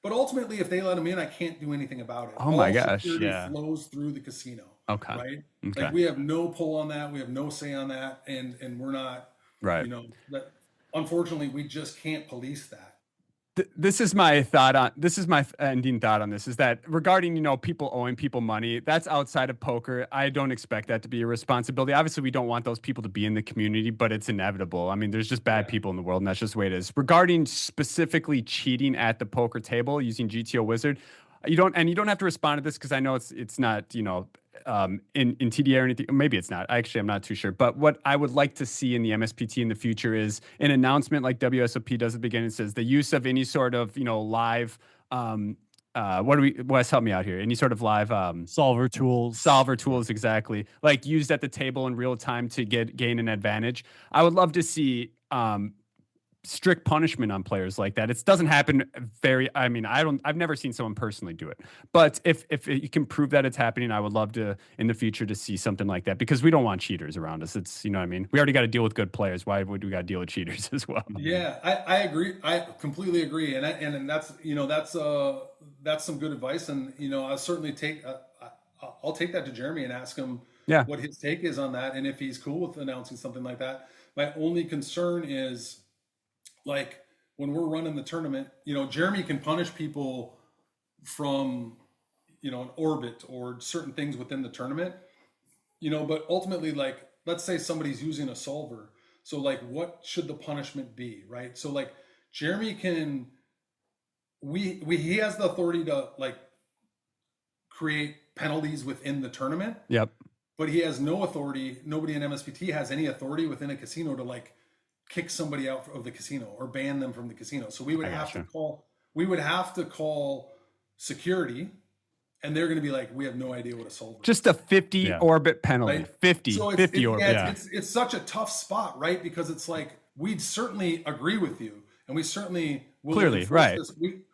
but ultimately, if they let him in, I can't do anything about it. Oh my gosh! Security flows through the casino. Okay. Right. Okay. Like we have no pull on that. We have no say on that, and we're not. Right. That unfortunately we just can't police that. This is my thought on this is my ending thought on this is that regarding people owing people money, that's outside of poker. I don't expect that to be a responsibility. Obviously we don't want those people to be in the community, but it's inevitable. I mean, there's just bad people in the world, and that's just the way it is. Regarding specifically cheating at the poker table using GTO Wizard, you don't have to respond to this because I know it's not in TDA or anything. Maybe it's not. Actually, I'm not too sure. But what I would like to see in the MSPT in the future is an announcement like WSOP does at the beginning. It says the use of any sort of live Wes, help me out here. Any sort of live solver tools, exactly, like used at the table in real time to gain an advantage. I would love to see strict punishment on players like that. It doesn't happen I've never seen someone personally do it, but if you can prove that it's happening, I would love to in the future to see something like that, because we don't want cheaters around us. It's, what I mean? We already got to deal with good players. Why would we got to deal with cheaters as well? Yeah, I agree. I completely agree. And that's, that's some good advice. And, I'll certainly I'll take that to Jeremy and ask him what his take is on that. And if he's cool with announcing something like that. My only concern is, like when we're running the tournament, Jeremy can punish people from, an orbit or certain things within the tournament, but ultimately, like, let's say somebody's using a solver. So like, what should the punishment be? Right. So like Jeremy can, he has the authority to like create penalties within the tournament. Yep. But he has no authority. Nobody in MSPT has any authority within a casino to like kick somebody out of the casino or ban them from the casino. So we would have to call security, and they're going to be like, we have no idea what a solver is. Just a 50 orbit penalty. Right? 50 orbit. It's such a tough spot, right? Because it's like, we'd certainly agree with you, and we certainly will clearly, right. This.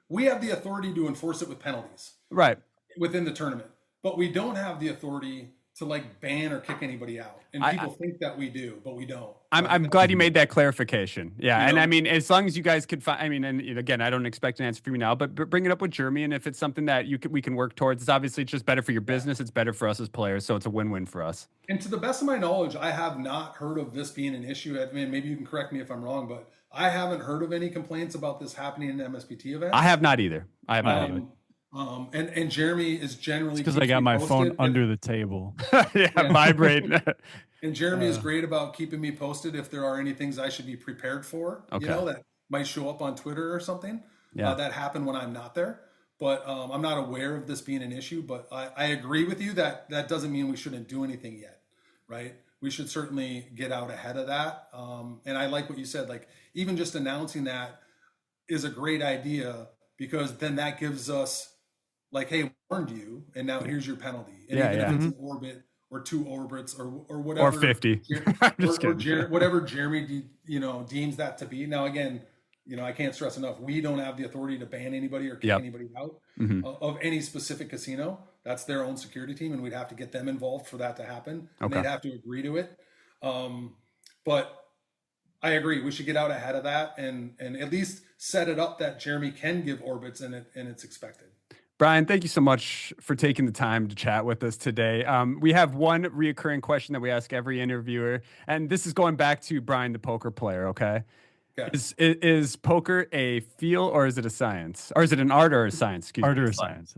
We have the authority to enforce it with penalties. Right. Within the tournament. But we don't have the authority to like ban or kick anybody out. And people think that we do, but we don't. I'm glad you made that clarification. Yeah. And I mean, as long as you guys could find, and again, I don't expect an answer from you now, but bring it up with Jeremy. And if it's something that we can work towards, it's obviously just better for your business. It's better for us as players. So it's a win-win for us. And to the best of my knowledge, I have not heard of this being an issue. I mean, maybe you can correct me if I'm wrong, but I haven't heard of any complaints about this happening in MSPT events. I have not either. And Jeremy is generally because I got my phone under the table. Vibrate. And Jeremy is great about keeping me posted if there are any things I should be prepared for. Okay. That might show up on Twitter or something. That happened when I'm not there. But I'm not aware of this being an issue. But I agree with you that doesn't mean we shouldn't do anything yet, right? We should certainly get out ahead of that. And I like what you said. Like even just announcing that is a great idea, because then that gives us like, hey, warned you, and now here's your penalty. And even if it's an orbit or 2 orbits or whatever, or 50, whatever Jeremy deems that to be. Now again, I can't stress enough, we don't have the authority to ban anybody or kick anybody out of any specific casino. That's their own security team, and we'd have to get them involved for that to happen. And they'd have to agree to it. But I agree. We should get out ahead of that and at least set it up that Jeremy can give orbits and it's expected. Bryan, thank you so much for taking the time to chat with us today. We have one reoccurring question that we ask every interviewer, and this is going back to Bryan, the poker player. Okay, Okay. is poker a feel or is it a science, or is it an art or a science? Excuse Art me. or science?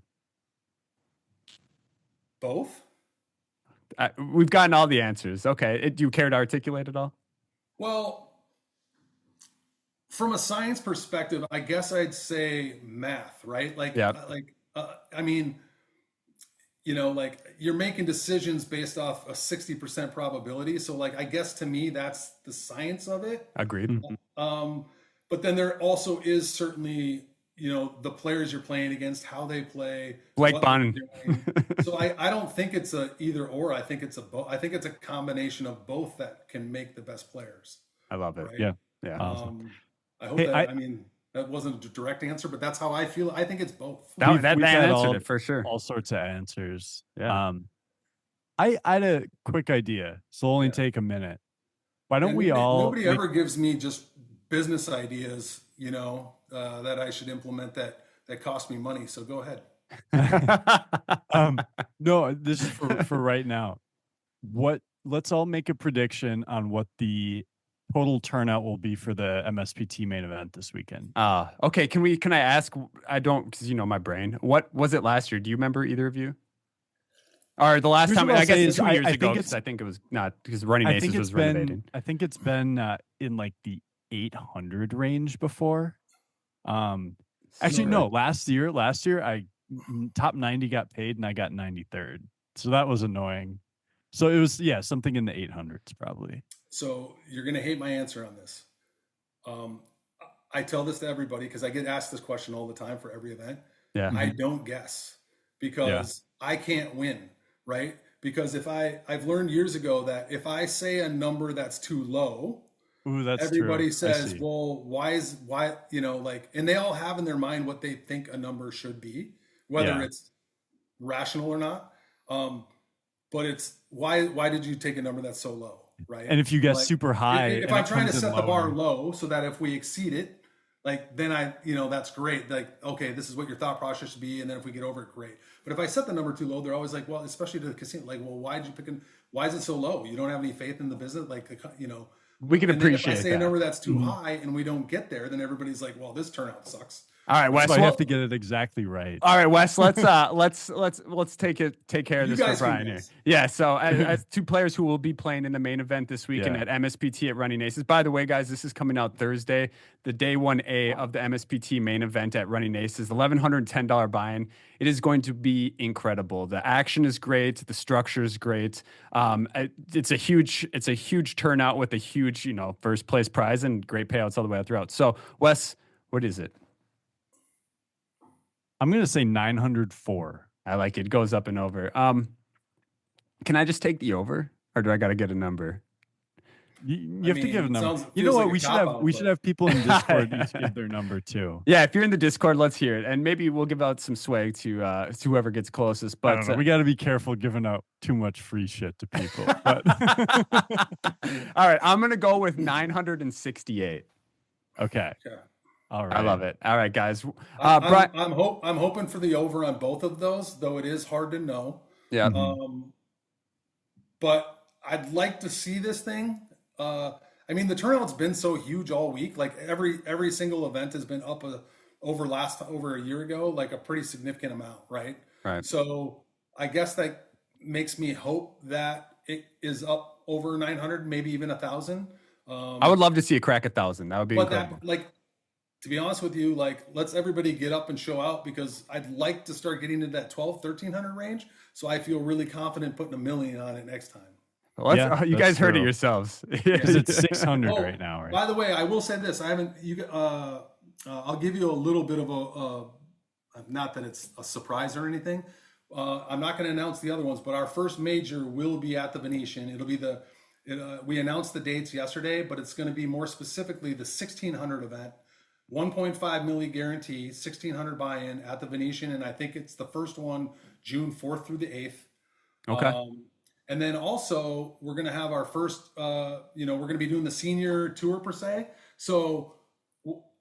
Both? We've gotten all the answers. Okay, do you care to articulate it all? Well, from a science perspective, I guess I'd say math, right? Yeah. I mean, like you're making decisions based off a 60% probability. So like, I guess to me, that's the science of it. Agreed. But then there also is certainly, the players you're playing against, how they play. Blake Bonin. So I don't think it's a either or. I think it's I think it's a combination of both that can make the best players. I love it. Right? Yeah. Awesome. I hope I mean, that wasn't a direct answer, but that's how I feel. I think it's both. That We've had answered it for sure. All sorts of answers. Yeah. I had a quick idea, so it'll only take a minute. Why don't we all? Nobody ever gives me just business ideas, that I should implement that cost me money. So go ahead. No, this is for right now. Let's all make a prediction on what the total turnout will be for the MSPT main event this weekend. Okay. Can I ask? I don't, because my brain. What was it last year? Do you remember either of you? Or the last time? I guess it's 2 years ago. Because I think it was not, because Running Aces was renovating. I think it's been in like the 800 range before. Actually, no. Last year, I top 90 got paid, and I got 93rd. So that was annoying. So it was something in the 800s probably. So you're gonna hate my answer on this. I tell this to everybody because I get asked this question all the time for every event. Yeah. I don't guess because I can't win, right? Because I've learned years ago that if I say a number that's too low, that's everybody true. says, well, why, and they all have in their mind what they think a number should be, whether it's rational or not. But it's why did you take a number that's so low? Right. And if you guess super high, if I'm trying to set the bar low so that if we exceed it, then that's great. Like, okay, this is what your thought process should be. And then if we get over it, great. But if I set the number too low, they're always like, well, especially to the casino, like, well, why did you pick why is it so low? You don't have any faith in the business? We can appreciate if I say a number that's too high and we don't get there, then everybody's like, well, this turnout sucks. All right, Wes. I have to get it exactly right. All right, Wes. Let's take care of this for Bryan here. Yeah. So as two players who will be playing in the main event this weekend at MSPT at Running Aces. By the way, guys, this is coming out Thursday, the day 1A of the MSPT main event at Running Aces. $1,110 buy-in. It is going to be incredible. The action is great. The structure is great. It's a huge turnout with a huge first place prize and great payouts all the way throughout. So Wes, what is it? I'm going to say 904. I like it. It goes up and over. Can I just take the over, or do I got to get a number? You have to give a number. You know what? We should have people in Discord each give their number too. Yeah, if you're in the Discord, let's hear it, and maybe we'll give out some swag to whoever gets closest. But I don't know. We got to be careful giving out too much free shit to people. But all right, I'm going to go with 968. Okay. All right. I love it. All right, guys. I'm hoping for the over on both of those, though it is hard to know. Yeah. But I'd like to see this thing. I mean, the turnout's been so huge all week. Like every single event has been up over a year ago, like a pretty significant amount, right? Right. So I guess that makes me hope that it is up over 900, maybe even 1,000. I would love to see a crack 1,000. That would be incredible. To be honest with you, let's everybody get up and show out because I'd like to start getting into that 1,300 range. So I feel really confident putting $1 million on it next time. Well, you guys heard it yourselves. Because it's 600 right now. Right? By the way, I will say this: I'll give you a little bit of not that it's a surprise or anything. I'm not going to announce the other ones, but our first major will be at the Venetian. It'll be we announced the dates yesterday, but it's going to be more specifically the 1,600 event. 1.5 milli guarantee, 1,600 buy-in at the Venetian, and I think it's the first one, June 4th through the 8th. Okay. And then also we're going to have our first, we're going to be doing the senior tour per se. So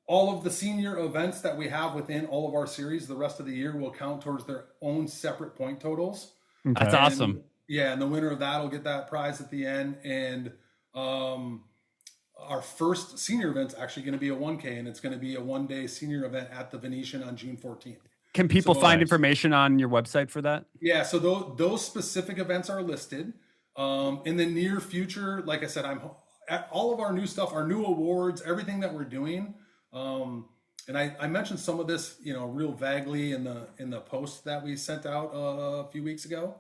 all of the senior events that we have within all of our series the rest of the year will count towards their own separate point totals. Okay. That's awesome. Yeah, and the winner of that will get that prize at the end. And our first senior event's actually going to be a 1K, and it's going to be a one-day senior event at the Venetian on June 14th. Can people find information on your website for that? Yeah, so those specific events are listed. In the near future, like I said, all of our new stuff, our new awards, everything that we're doing. And I mentioned some of this, real vaguely in the post that we sent out a few weeks ago.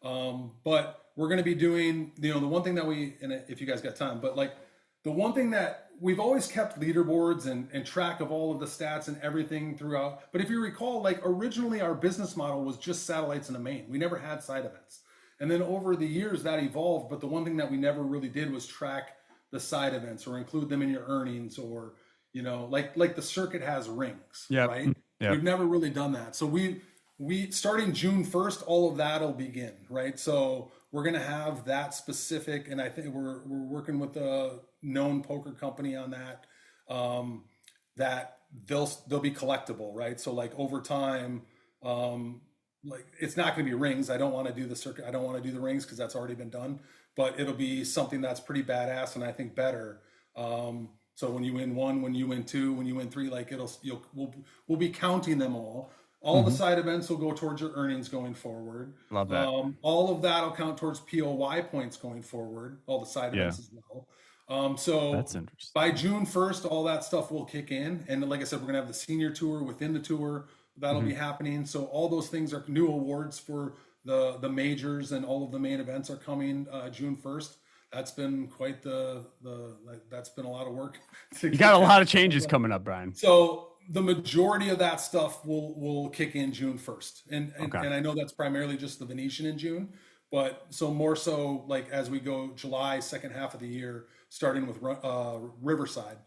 But we're going to be doing, the one thing that and if you guys got time, but like the one thing that we've always kept leaderboards and track of all of the stats and everything throughout. But if you recall, like originally our business model was just satellites in the main. We never had side events. And then over the years that evolved. But the one thing that we never really did was track the side events or include them in your earnings or, like the circuit has rings, right? Yep. We've never really done that. So we starting June 1st, all of that'll begin, right? So we're going to have that specific, and I think we're working with a known poker company on that, that they'll be collectible, right? So like over time, like it's not going to be rings. I don't want to do the circuit. I don't want to do the rings because that's already been done, but it'll be something that's pretty badass and I think better. So when you win 1, when you win 2, when you win 3, like we'll be counting them all. All the side events will go towards your earnings going forward. Love that. All of that will count towards POY points going forward. All the side events as well. So that's interesting. By June 1st, all that stuff will kick in. And like I said, we're going to have the senior tour within the tour. That'll be happening. So all those things are new awards for the majors, and all of the main events are coming June 1st. That's been quite that's been a lot of work. You got a lot of changes coming up, Bryan. So the majority of that stuff will kick in June 1st. And I know that's primarily just the Venetian in June, but so more so like as we go July, second half of the year, starting with Riverside,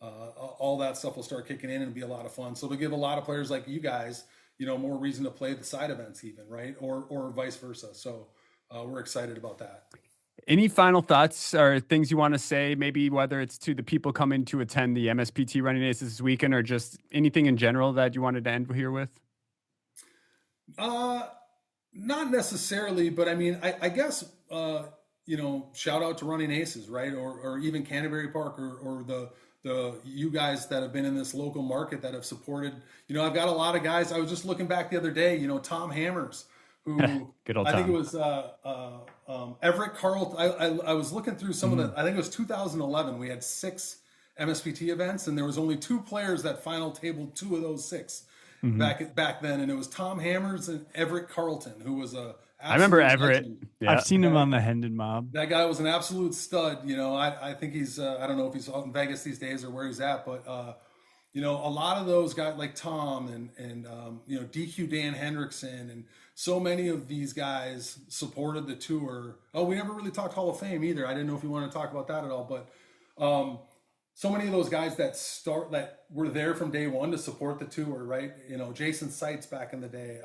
all that stuff will start kicking in and be a lot of fun. So to give a lot of players like you guys, more reason to play the side events even, right? Or vice versa. So we're excited about that. Any final thoughts or things you want to say, maybe whether it's to the people coming to attend the MSPT Running Aces this weekend or just anything in general that you wanted to end here with? Not necessarily, but I mean, I guess, shout out to Running Aces, right? Or even Canterbury Park or the you guys that have been in this local market that have supported, I've got a lot of guys. I was just looking back the other day, Tom Hammers, who Good old I think Tom. it was Everett Carlton. I was looking through some of the, I think it was 2011. We had 6 MSPT events, and there was only 2 players that final tabled 2 of those 6 back then, and it was Tom Hammers and Everett Carlton, who was I remember Everett. Yeah. I've seen him on the Hendon Mob. That guy was an absolute stud. I think he's I don't know if he's out in Vegas these days or where he's at, but a lot of those guys like Tom and DQ Dan Hendrickson and so many of these guys supported the tour. Oh, we never really talked Hall of Fame either. I didn't know if you wanted to talk about that at all, but so many of those guys that were there from day one to support the tour, right? Jason Seitz back in the day.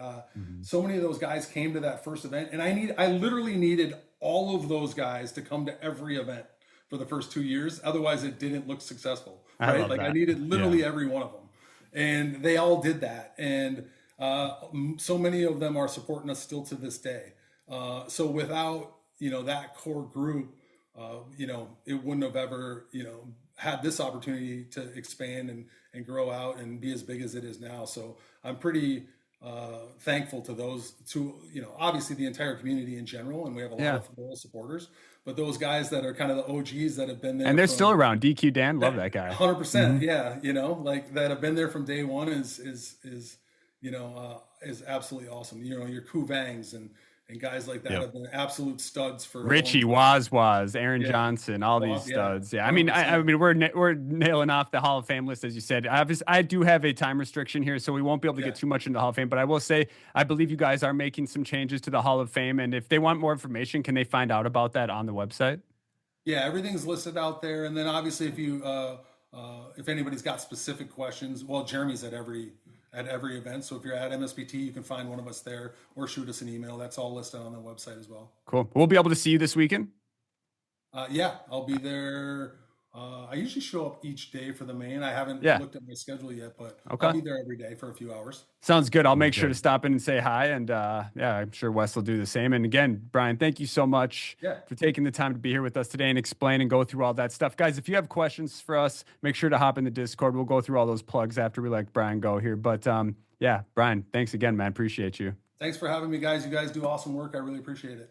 So many of those guys came to that first event, and I literally needed all of those guys to come to every event for the first 2 years. Otherwise, it didn't look successful, right? Like I needed literally every one of them, and they all did that. And so many of them are supporting us still to this day. So without, that core group, it wouldn't have ever, had this opportunity to expand and grow out and be as big as it is now. So I'm pretty thankful to those two, obviously the entire community in general, and we have a lot of loyal supporters, but those guys that are kind of the OGs that have been there. And they're still around. DQ Dan, love that guy. 100%. Yeah. Like that have been there from day one is absolutely awesome. Your Ku Vangs and guys like that have been absolute studs for Richie, Waz, Aaron Johnson, all these studs. Yeah. I mean, we're nailing off the Hall of Fame list, as you said. I do have a time restriction here, so we won't be able to get too much into the Hall of Fame, but I will say, I believe you guys are making some changes to the Hall of Fame. And if they want more information, can they find out about that on the website? Yeah, everything's listed out there. And then obviously if anybody's got specific questions, well, Jeremy's at every at every event. So if you're at MSPT, you can find one of us there or shoot us an email. That's all listed on the website as well. Cool. We'll be able to see you this weekend. Yeah, I'll be there. I usually show up each day for the main. I haven't Yeah. looked at my schedule yet, but Okay. I'll be there every day for a few hours. Sounds good. I'll make Sounds sure to good. stop in and say hi. And yeah, I'm sure Wes will do the same. And again, Bryan, thank you so much Yeah. for taking the time to be here with us today and explain and go through all that stuff. Guys, if you have questions for us, make sure to hop in the Discord. We'll go through all those plugs after we let Bryan go here. But yeah, Bryan, thanks again, man. Appreciate you. Thanks for having me, guys. You guys do awesome work. I really appreciate it.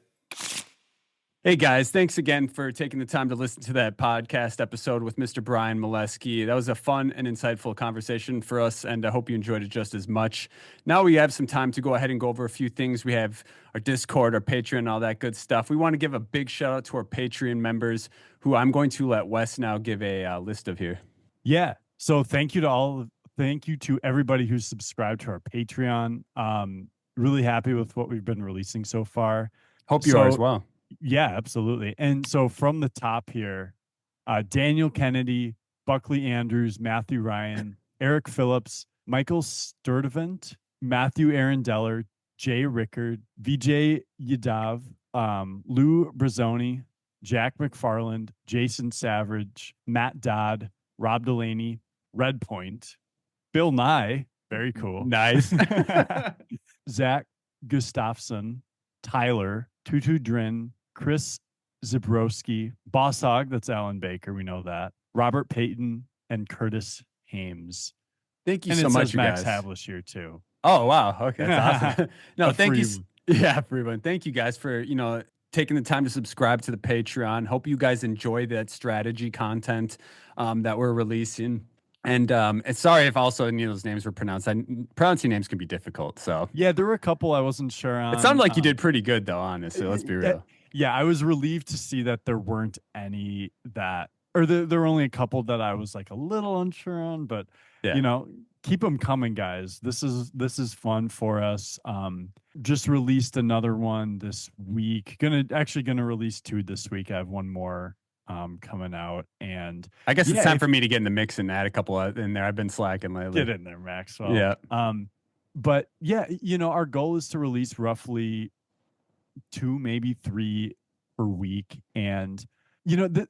Hey guys, thanks again for taking the time to listen to that podcast episode with Mr. Bryan Mileski. That was a fun and insightful conversation for us, and I hope you enjoyed it just as much. Now we have some time to go ahead and go over a few things. We have our Discord, our Patreon, all that good stuff. We want to give a big shout out to our Patreon members, who I'm going to let Wes now give a list of here. Yeah. So thank you to everybody who's subscribed to our Patreon. Really happy with what we've been releasing so far. Hope you are as well. Yeah, absolutely. And so from the top here, Daniel Kennedy, Buckley Andrews, Matthew Ryan, Eric Phillips, Michael Sturdivant, Matthew Arendeller, Jay Rickard, Vijay Yadav, Lou Brazzoni, Jack McFarland, Jason Savage, Matt Dodd, Rob Delaney, Red Point, Bill Nye, very cool. Nice. Zach Gustafson, Tyler, Tutu Drin, Chris Zabrowski, Boss Hog, that's Alan Baker, we know that, Robert Payton, and Curtis Hames. Thank you And so it much, says you Max guys. Havlish here too. Oh, wow. Okay, that's awesome. No, A thank you. free- Yeah, for everyone. Thank you guys for, taking the time to subscribe to the Patreon. Hope you guys enjoy that strategy content that we're releasing. And sorry if also any of those names were pronounced. Pronouncing names can be difficult. So Yeah, there were a couple I wasn't sure on. it sounded like you did pretty good, though, honestly. Let's be real. Yeah, I was relieved to see that there weren't any that, or there were only a couple that I was like a little unsure on, but Yeah. Keep them coming, guys. This is fun for us. Just released another one this week. Gonna release 2 this week. I have one more coming out, and I guess it's time for me to get in the mix and add a couple in there. I've been slacking lately. Get in there, Maxwell. Yeah. But yeah, our goal is to release roughly 2, maybe 3 per week, and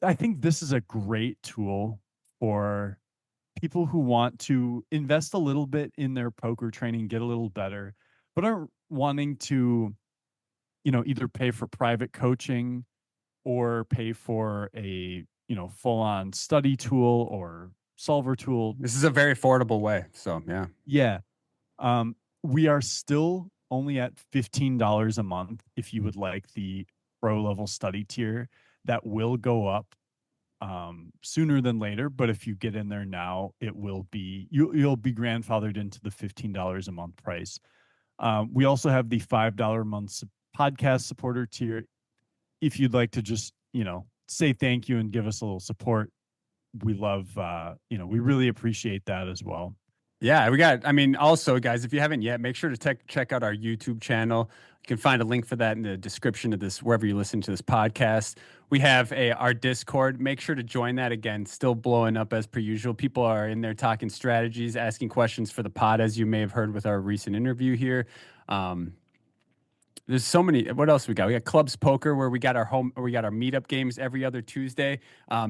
I think this is a great tool for people who want to invest a little bit in their poker training, get a little better, but aren't wanting to, either pay for private coaching or pay for a, full-on study tool or solver tool. This is a very affordable way. So, yeah. Yeah. We are still only at $15 a month if you would like the pro level study tier. That will go up sooner than later, but if you get in there now, it will be you'll be grandfathered into the $15 a month price. We also have the $5 a month podcast supporter tier. If you'd like to just say thank you and give us a little support, we love we really appreciate that as well. Yeah, also, guys, if you haven't yet, make sure to check out our YouTube channel. You can find a link for that in the description of this, wherever you listen to this podcast. We have our Discord. Make sure to join that. Again, still blowing up as per usual. People are in there talking strategies, asking questions for the pod, as you may have heard with our recent interview here. There's so many. What else we got? We got Clubs Poker, where we got our meetup games every other Tuesday.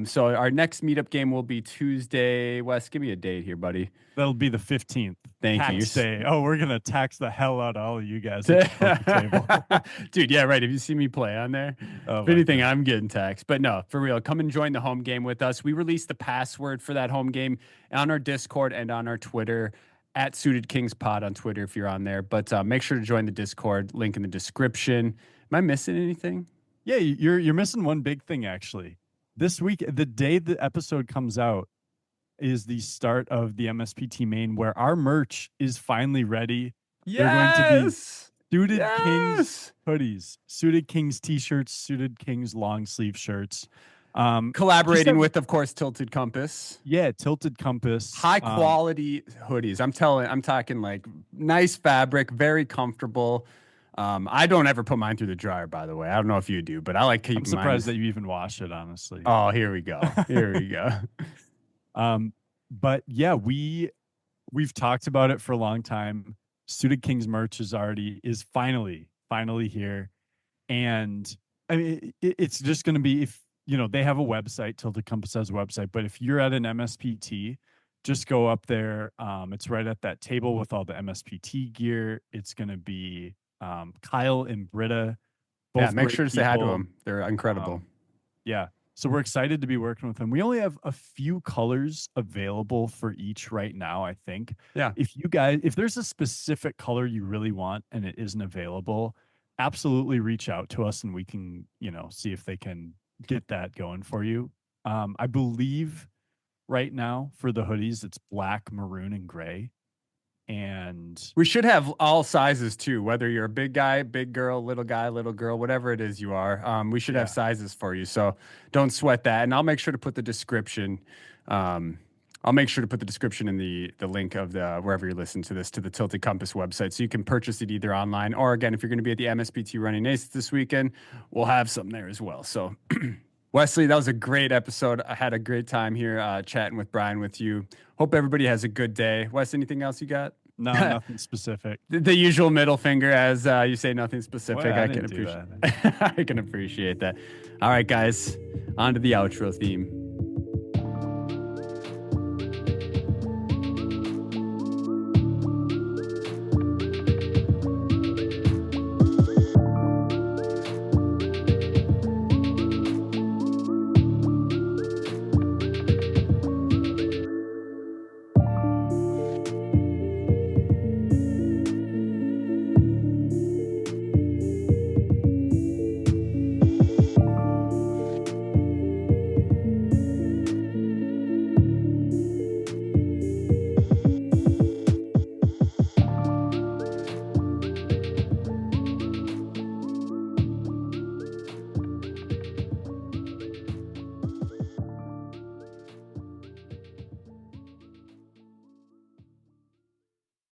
So our next meetup game will be Tuesday. Wes, give me a date here, buddy. That'll be the 15th. Thank you. Tax day. Oh, we're gonna tax the hell out of all of you guys at the poker table. Dude, yeah, right. If you see me play on there, if anything, I'm getting taxed. But no, for real, come and join the home game with us. We release the password for that home game on our Discord and on our Twitter, at Suited Kings Pod on Twitter if you're on there. But make sure to join the Discord, link in the description. Am I missing anything? Yeah, you're missing one big thing, actually. This week, the day the episode comes out, is the start of the MSPT main, where our merch is finally ready. Yes! They're going to be Suited Kings hoodies, Suited Kings t-shirts, Suited Kings long sleeve shirts. Collaborating with, of course, Tilted Compass. Yeah, Tilted Compass. High quality hoodies. I'm talking like nice fabric, very comfortable. I don't ever put mine through the dryer, by the way. I don't know if you do, but I like keeping I'm surprised that you even wash it, honestly. Oh, here we go. Here we go. But yeah, we we've talked about it for a long time. Suited Kings merch is finally here. And I mean, it's just going to be, if you know, they have a website, Tilted Compass has a website, but if you're at an MSPT, just go up there. It's right at that table with all the MSPT gear. It's going to be Kyle and Britta, Yeah, both make great sure to say hi to people. them. They're incredible. Yeah. So we're excited to be working with them. We only have a few colors available for each right now, I think. Yeah. If there's a specific color you really want and it isn't available, absolutely reach out to us and we can, you know, see if they can get that going for you. I believe right now for the hoodies, it's black, maroon, and gray. And We should have all sizes too, whether you're a big guy, big girl, little guy, little girl, whatever it is you are. We should have sizes for you. So don't sweat that. And I'll make sure to put the description. I'll make sure to put the description in the link of the wherever you're listening to this to the Tilted Compass website. So you can purchase it either online or again, if you're going to be at the MSPT Running Ace this weekend, we'll have some there as well. So Wesley, that was a great episode. I had a great time here chatting with Bryan with you. Hope everybody has a good day. Wes, anything else you got? no, nothing specific. The usual middle finger as you say nothing specific. Well, I can appreciate I can appreciate that. All right, guys, on to the outro theme.